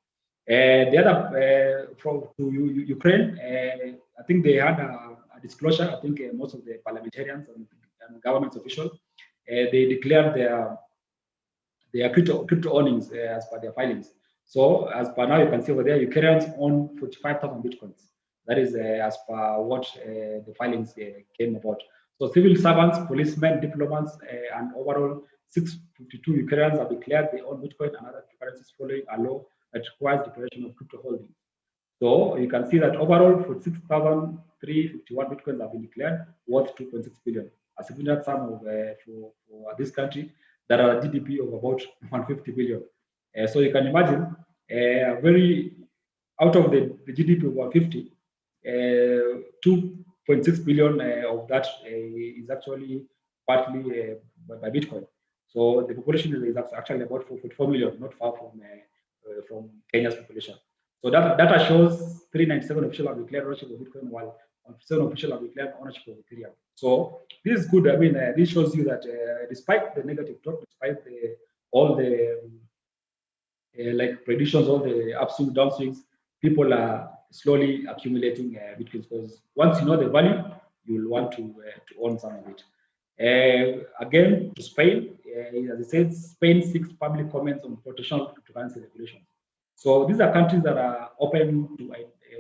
The other from Ukraine, I think they had a disclosure. I think most of the parliamentarians and government officials they declared their crypto earnings as per their filings. So as per now, you can see over there, Ukrainians own 45,000 bitcoins. That is as per what the filings came about. So civil servants, policemen, diplomats, and overall 652 Ukrainians have declared they own Bitcoin and other currencies following a law that requires declaration of crypto holdings. So you can see that overall, 46,351 Bitcoins have been declared, worth 2.6 billion. A significant sum of, for this country that are a GDP of about 150 billion. So you can imagine very out of the GDP of 50, 2.6 billion of that is actually partly by Bitcoin. So the population is actually about 44 million, not far from Kenya's population. So that data shows 397 official have declared ownership of Bitcoin, while 7 official have declared ownership of Ethereum. So this is good. I mean, this shows you that despite the negative talk, despite all the like predictions, all the upswing, downswings, people are slowly accumulating Bitcoins because once you know the value, you will want to own some of it. Again, to Spain, as I said, Spain seeks public comments on potential cryptocurrency regulations. So these are countries that are open to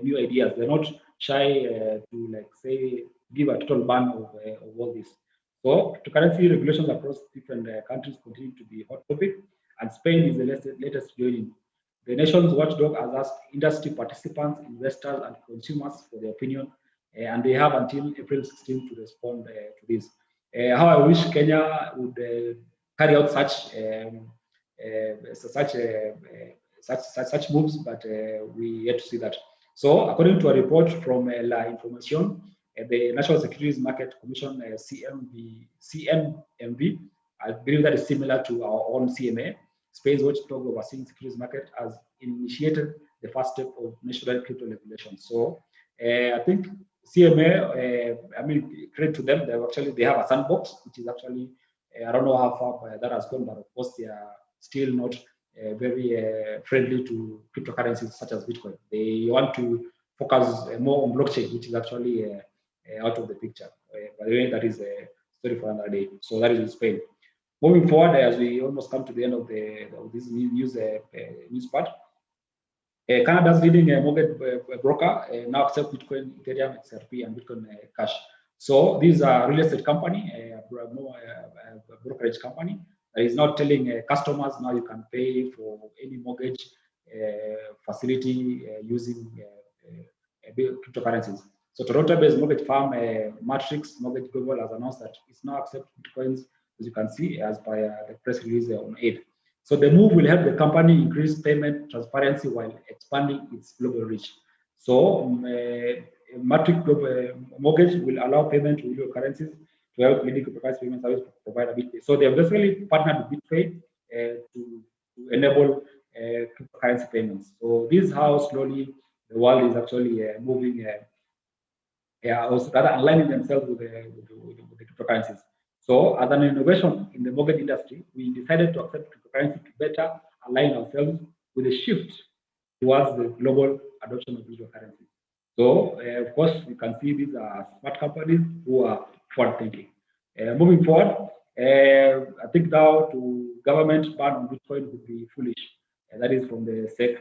new ideas. They're not shy to, like, say, give a total ban of all this. So cryptocurrency regulations across different countries continue to be a hot topic, and Spain is the latest joining. The nation's watchdog has asked industry participants, investors, and consumers for their opinion, and they have until April 16 to respond to this. How I wish Kenya would carry out such moves, but we yet to see that. So, according to a report from La Information, the National Securities Market Commission CNMV, I believe that is similar to our own CMA. Spain's watchdog overseeing securities market has initiated the first step of national crypto regulation. So I think CMA, I mean, credit to them. They have a sandbox, which is actually I don't know how far that has gone, but of course they are still not very friendly to cryptocurrencies such as Bitcoin. They want to focus more on blockchain, which is actually out of the picture. By the way, that is a story for another day. So that is in Spain. Moving forward, as we almost come to the end of this news part, Canada's leading mortgage broker now accepts Bitcoin, Ethereum, XRP, and Bitcoin Cash. So these are real estate company, brokerage company that is now telling customers now you can pay for any mortgage facility using cryptocurrencies. So Toronto-based mortgage firm Matrix Mortgage Global has announced that it's now accepting Bitcoins, as you can see, as by the press release on 8th. So the move will help the company increase payment transparency while expanding its global reach. So Matrix Mortgage will allow payment to real currencies to help leading cryptocurrency payment service provider BitPay. So they have basically partnered with BitPay to enable cryptocurrency payments. So this is how slowly the world is actually moving, also rather aligning themselves with the cryptocurrencies. So, as an innovation in the mortgage industry, we decided to accept cryptocurrency to better align ourselves with the shift towards the global adoption of digital currency. So, of course, you can see these are smart companies who are forward thinking. Moving forward, I think now to government ban on Bitcoin would be foolish. That is from the SEC,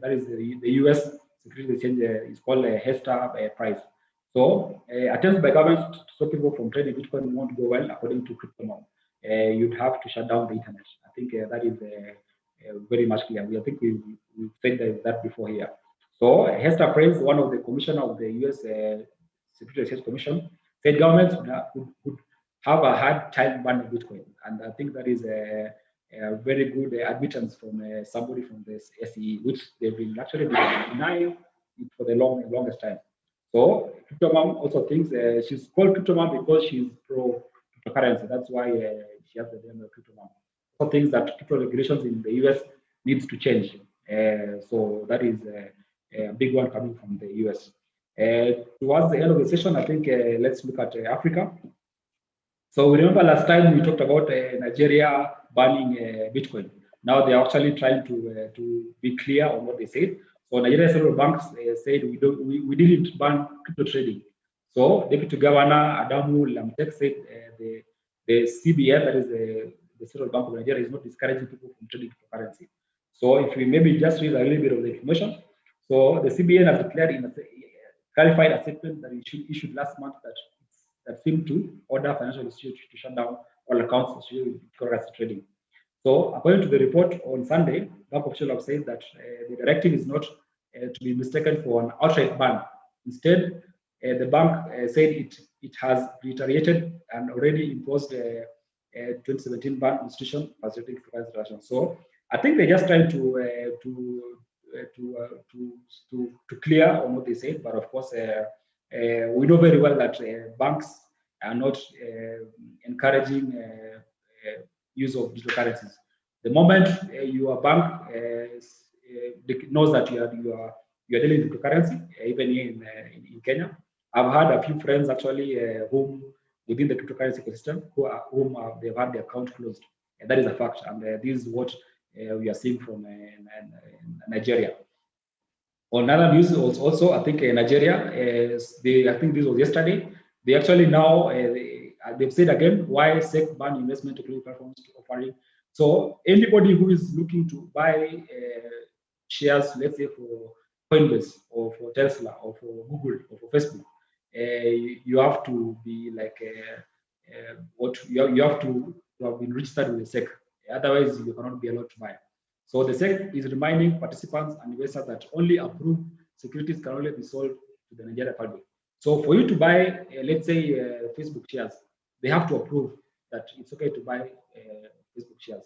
that is the US Security Exchange, is called a HESTA price. So attempts by government to stop people from trading Bitcoin won't go well, according to CryptoMom. You'd have to shut down the internet. I think that is very much clear. I think we've said that before here. So Hester Prince, one of the commissioner of the U.S. Security Exchange Commission, said governments would have a hard time banning Bitcoin, and I think that is a very good admittance from somebody from the SEC, which they've been actually denying it for the longest time. So CryptoMom also thinks she's called CryptoMom because she's pro cryptocurrency. That's why she has the name of CryptoMom. Also thinks that crypto regulations in the US needs to change. So that is a big one coming from the US. Towards the end of the session, I think let's look at Africa. So remember last time we talked about Nigeria banning Bitcoin. Now they are actually trying to be clear on what they said. So Nigeria Central Bank said we didn't ban crypto trading. So Deputy Governor Adamu Lamtek said the CBN, that is the Central Bank of Nigeria, is not discouraging people from trading cryptocurrency. So if we maybe just read a little bit of the information. So the CBN has declared clarified a statement that it issued last month that seemed to order financial institutions to shut down all accounts associated with cryptocurrency trading. So, according to the report on Sunday, bank officials have said that the directive is not to be mistaken for an outright ban. Instead, the bank said it has reiterated and already imposed a 2017 ban on institution facilitating cryptocurrency transactions. So, I think they're just trying to clear on what they said, but of course, we know very well that banks are not encouraging use of digital currencies. The moment your bank knows that you are dealing with cryptocurrency, even here in Kenya, I've had a few friends actually whom within the cryptocurrency ecosystem whom they've had their account closed, and that is a fact. And this is what we are seeing from Nigeria. On another news, also I think Nigeria, I think this was yesterday. They actually now they've said again why SEC ban investment technology platforms to offering. So anybody who is looking to buy shares, let's say for Coinbase or for Tesla or for Google or for Facebook, you have to be like you have to have been registered with the SEC. Otherwise, you cannot be allowed to buy. So the SEC is reminding participants and investors that only approved securities can only be sold to the Nigerian public. So for you to buy, let's say, Facebook shares, they have to approve that it's okay to buy Facebook shares.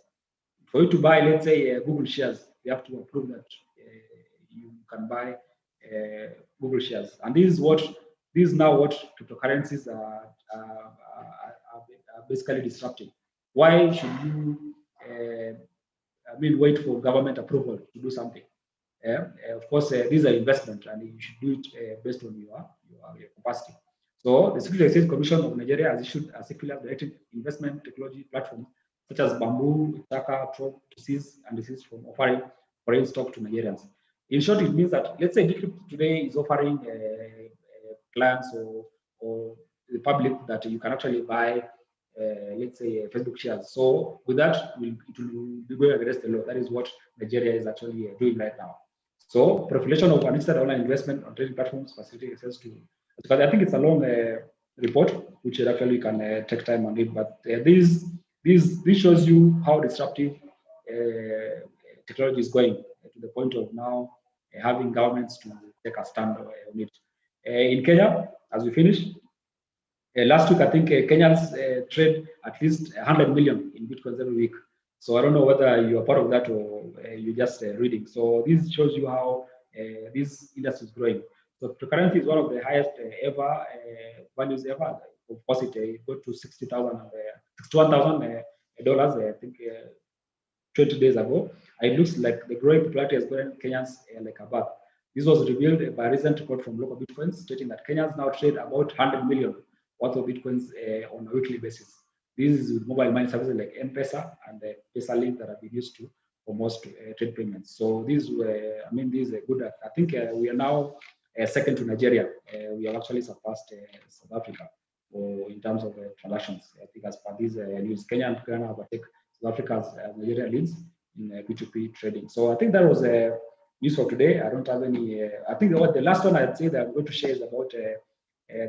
For you to buy, let's say, Google shares, they have to approve that you can buy Google shares. And this is now what cryptocurrencies are basically disrupting. Why should you wait for government approval to do something? Of course, these are investment, and you should do it based on your capacity. So, the Securities Exchange Commission of Nigeria has issued a circular directed investment technology platform such as Bamboo, Taka, Trop, to cease and desist from offering foreign stock to Nigerians. In short, it means that let's say Decrypt today is offering clients or the public that you can actually buy let's say Facebook shares. So with that, it will be going against the law. That is what Nigeria is actually doing right now. So proliferation of unlisted online investment on trading platforms facilitate access to. Because I think it's a long report, which actually can take time on it. But this shows you how disruptive technology is going to the point of now having governments to take a stand on it. In Kenya, as we finish, last week, I think Kenyans trade at least 100 million in Bitcoins every week. So I don't know whether you are part of that or you're just reading. So this shows you how this industry is growing. So cryptocurrency is one of the highest ever values ever. Of course, it got to $61,000, I think 20 days ago. It looks like the growing popularity has gotten Kenyans like a bath. This was revealed by a recent report from local Bitcoins stating that Kenyans now trade about 100 million worth of Bitcoins on a weekly basis. This is with mobile money services like M-Pesa and the Pesa link that have been used to for most trade payments. So this is a good. I think we are now second to Nigeria. We have actually surpassed South Africa in terms of transactions. I think as per this news, Kenya and Ghana overtake South Africa's Nigeria leads in P2P trading. So I think that was news for today. I don't have any. I think the last one I'd say that I'm going to share is about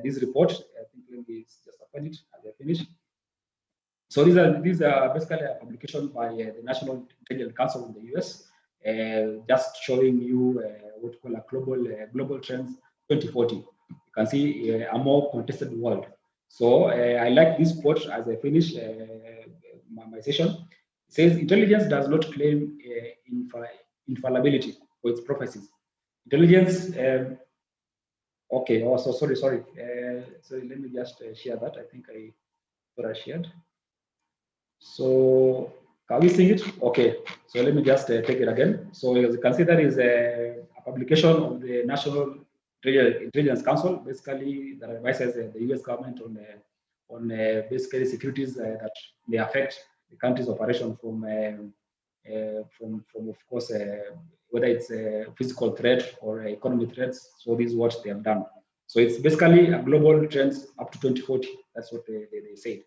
this report. I think let me just open it as I finish. So these are basically a publication by the National Intelligence Council in the US, just showing you what we call a global trends 2040. You can see a more contested world. So I like this quote as I finish my session. It says, intelligence does not claim infallibility for its prophecies. Intelligence, okay, oh, so sorry. So let me just share that. I think I thought I shared. So can we see it? Okay, so let me just take it again. So as you can see, that is a publication of the National Intelligence Council, basically that advises the US government on basically securities that may affect the country's operation from of course, whether it's a physical threat or economic threats. So this is what they have done. So it's basically a global trends up to 2040. That's what they said.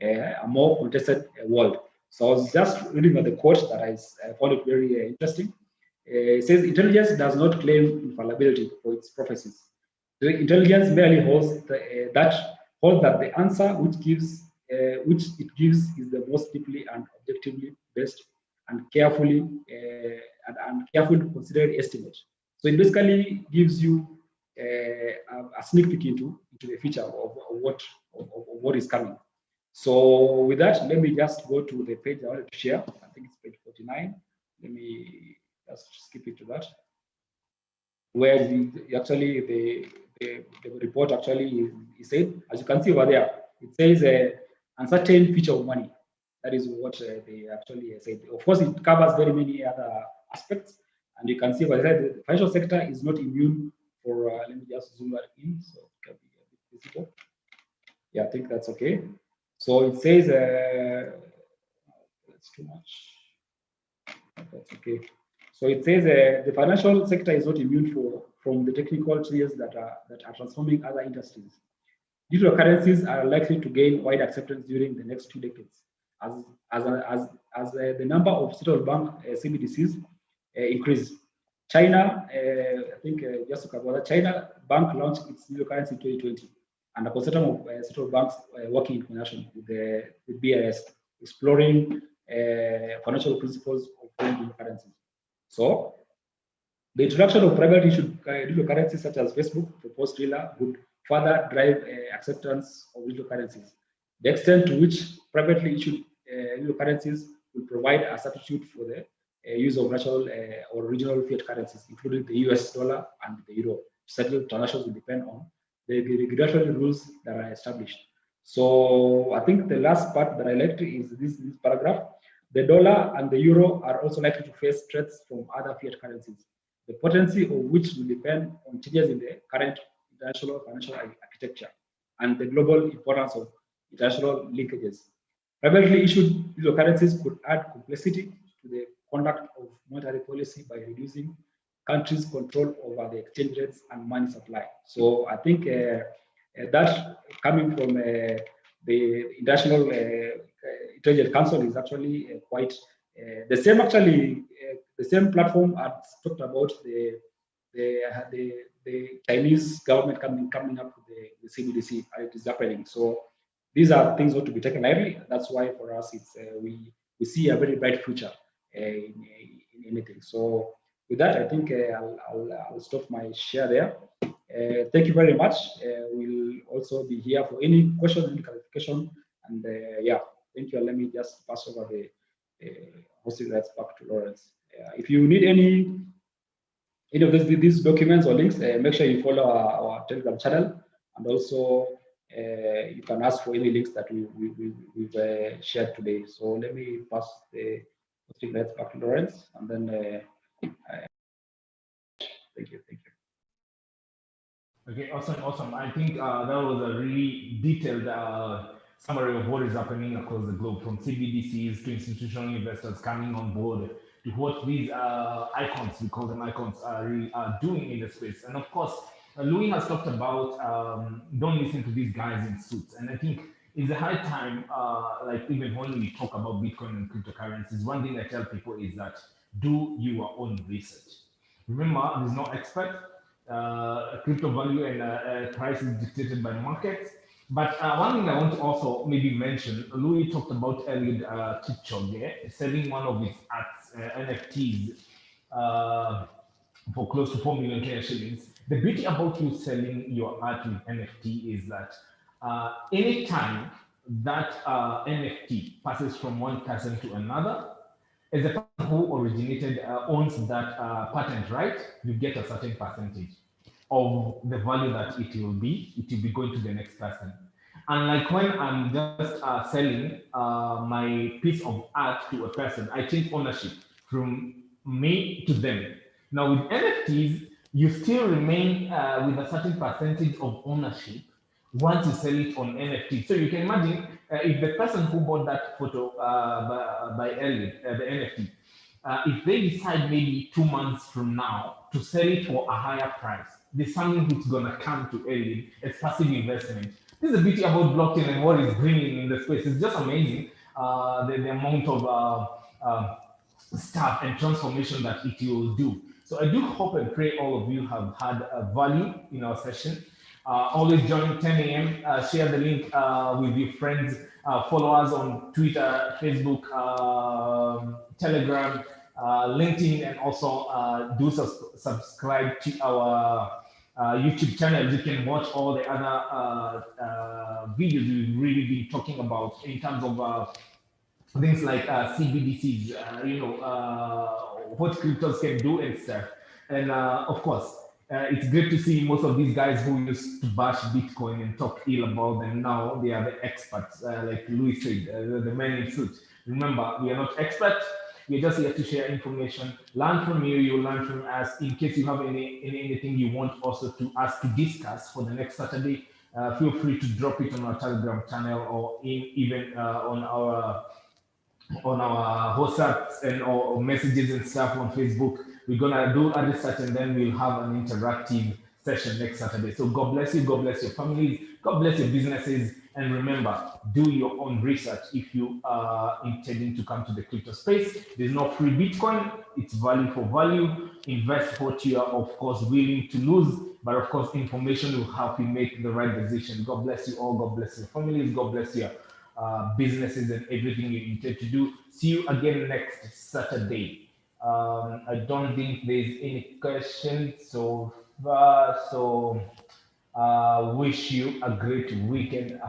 A more contested world. So I was just reading the quote that I found it very interesting. It says, intelligence does not claim infallibility for its prophecies. The intelligence merely holds that the answer which it gives is the most deeply and objectively based and carefully considered estimate. So it basically gives you a sneak peek into the future of what is coming. So with that, let me just go to the page I wanted to share. I think it's page 49. let me just skip it to that, where actually the report actually is said, as you can see over there, it says uncertain future of money. That is what they actually said. Of course, it covers very many other aspects, and you can see over there the financial sector is not immune for. Let me just zoom that in so it can be a bit visible. Yeah, I think that's okay. So it says that's too much. That's okay. So it says the financial sector is not immune from the technical changes that are transforming other industries. Digital currencies are likely to gain wide acceptance during the next 2 decades, as the number of central bank CBDCs increase. China, I think just to cover that, China bank launched its digital currency in 2020, and a consortium of central banks working in conjunction with BIS, exploring financial principles of digital currencies. So the introduction of private issued digital currencies such as Facebook proposed Thriller would further drive acceptance of digital currencies. The extent to which privately issued digital currencies will provide a substitute for the use of national or regional fiat currencies, including the US dollar and the euro. Settled transactions will depend on the regulatory rules that are established. So I think the last part that I liked is this paragraph. The dollar and the euro are also likely to face threats from other fiat currencies, the potency of which will depend on changes in the current international financial architecture and the global importance of international linkages. Privately issued digital currencies could add complexity to the conduct of monetary policy by reducing countries' control over the exchange rates and money supply. So I think that coming from the International Intelligence Council is actually quite the same. Actually, the same platform has talked about the Chinese government coming up with the CBDC. It is happening. So these are things not to be taken lightly. That's why for us, it's we see a very bright future in anything. So with that, I think I'll stop my share there. Thank you very much. We'll also be here for any questions, any clarification, and yeah, thank you. Let me just pass over the hosting rights back to Lawrence. If you need any of these documents or links, make sure you follow our Telegram channel, and also you can ask for any links that we've shared today. So let me pass the hosting rights back to Lawrence, and then thank you. Okay, awesome. I think that was a really detailed summary of what is happening across the globe, from CBDCs to institutional investors coming on board to what these icons, we call them icons, are doing in the space. And of course, Louis has talked about don't listen to these guys in suits. And I think it's a high time, like even when we talk about Bitcoin and cryptocurrencies, one thing I tell people is that do your own research. Remember, there's no expert. Crypto value and price is dictated by markets. But one thing I want to also maybe mention, Louis talked about Eliud Kipchoge selling one of his arts, NFTs for close to 4 million Kenya shillings. The beauty about you selling your art with NFT is that anytime that NFT passes from one person to another, as the person who originated owns that patent right, you get a certain percentage of the value that it will be going to the next person. Unlike when I'm just selling my piece of art to a person, I change ownership from me to them. Now with NFTs, you still remain with a certain percentage of ownership once you sell it on NFT. So you can imagine if the person who bought that photo by Elliot, the NFT, if they decide maybe 2 months from now to sell it for a higher price, there's something which is gonna come to Elliot as passive investment. This is the beauty about blockchain and what it's bringing in the space. It's just amazing the amount of stuff and transformation that it will do. So I do hope and pray all of you have had value in our session. Always join 10 a.m. Share the link with your friends. Follow us on Twitter, Facebook, Telegram, LinkedIn, and also do subscribe to our YouTube channel. You can watch all the other videos we've really been talking about in terms of things like CBDCs, what cryptos can do and stuff. And of course, it's great to see most of these guys who used to bash Bitcoin and talk ill about them. Now they are the experts, like Louis said, the men in suit. Remember, we are not experts. We're just here to share information, learn from you, you learn from us. In case you have anything you want also to us to discuss for the next Saturday, feel free to drop it on our Telegram channel or even on our WhatsApps and or messages and stuff on Facebook. We're gonna do a research and then we'll have an interactive session next Saturday. So God bless you, God bless your families, God bless your businesses, and remember, do your own research if you are intending to come to the crypto space. There's no free Bitcoin, it's value for value. Invest what you are, of course, willing to lose, but of course, information will help you make the right decision. God bless you all, God bless your families, God bless you businesses and everything you intend to do. See you again next Saturday. I don't think there's any questions so far. So wish you a great weekend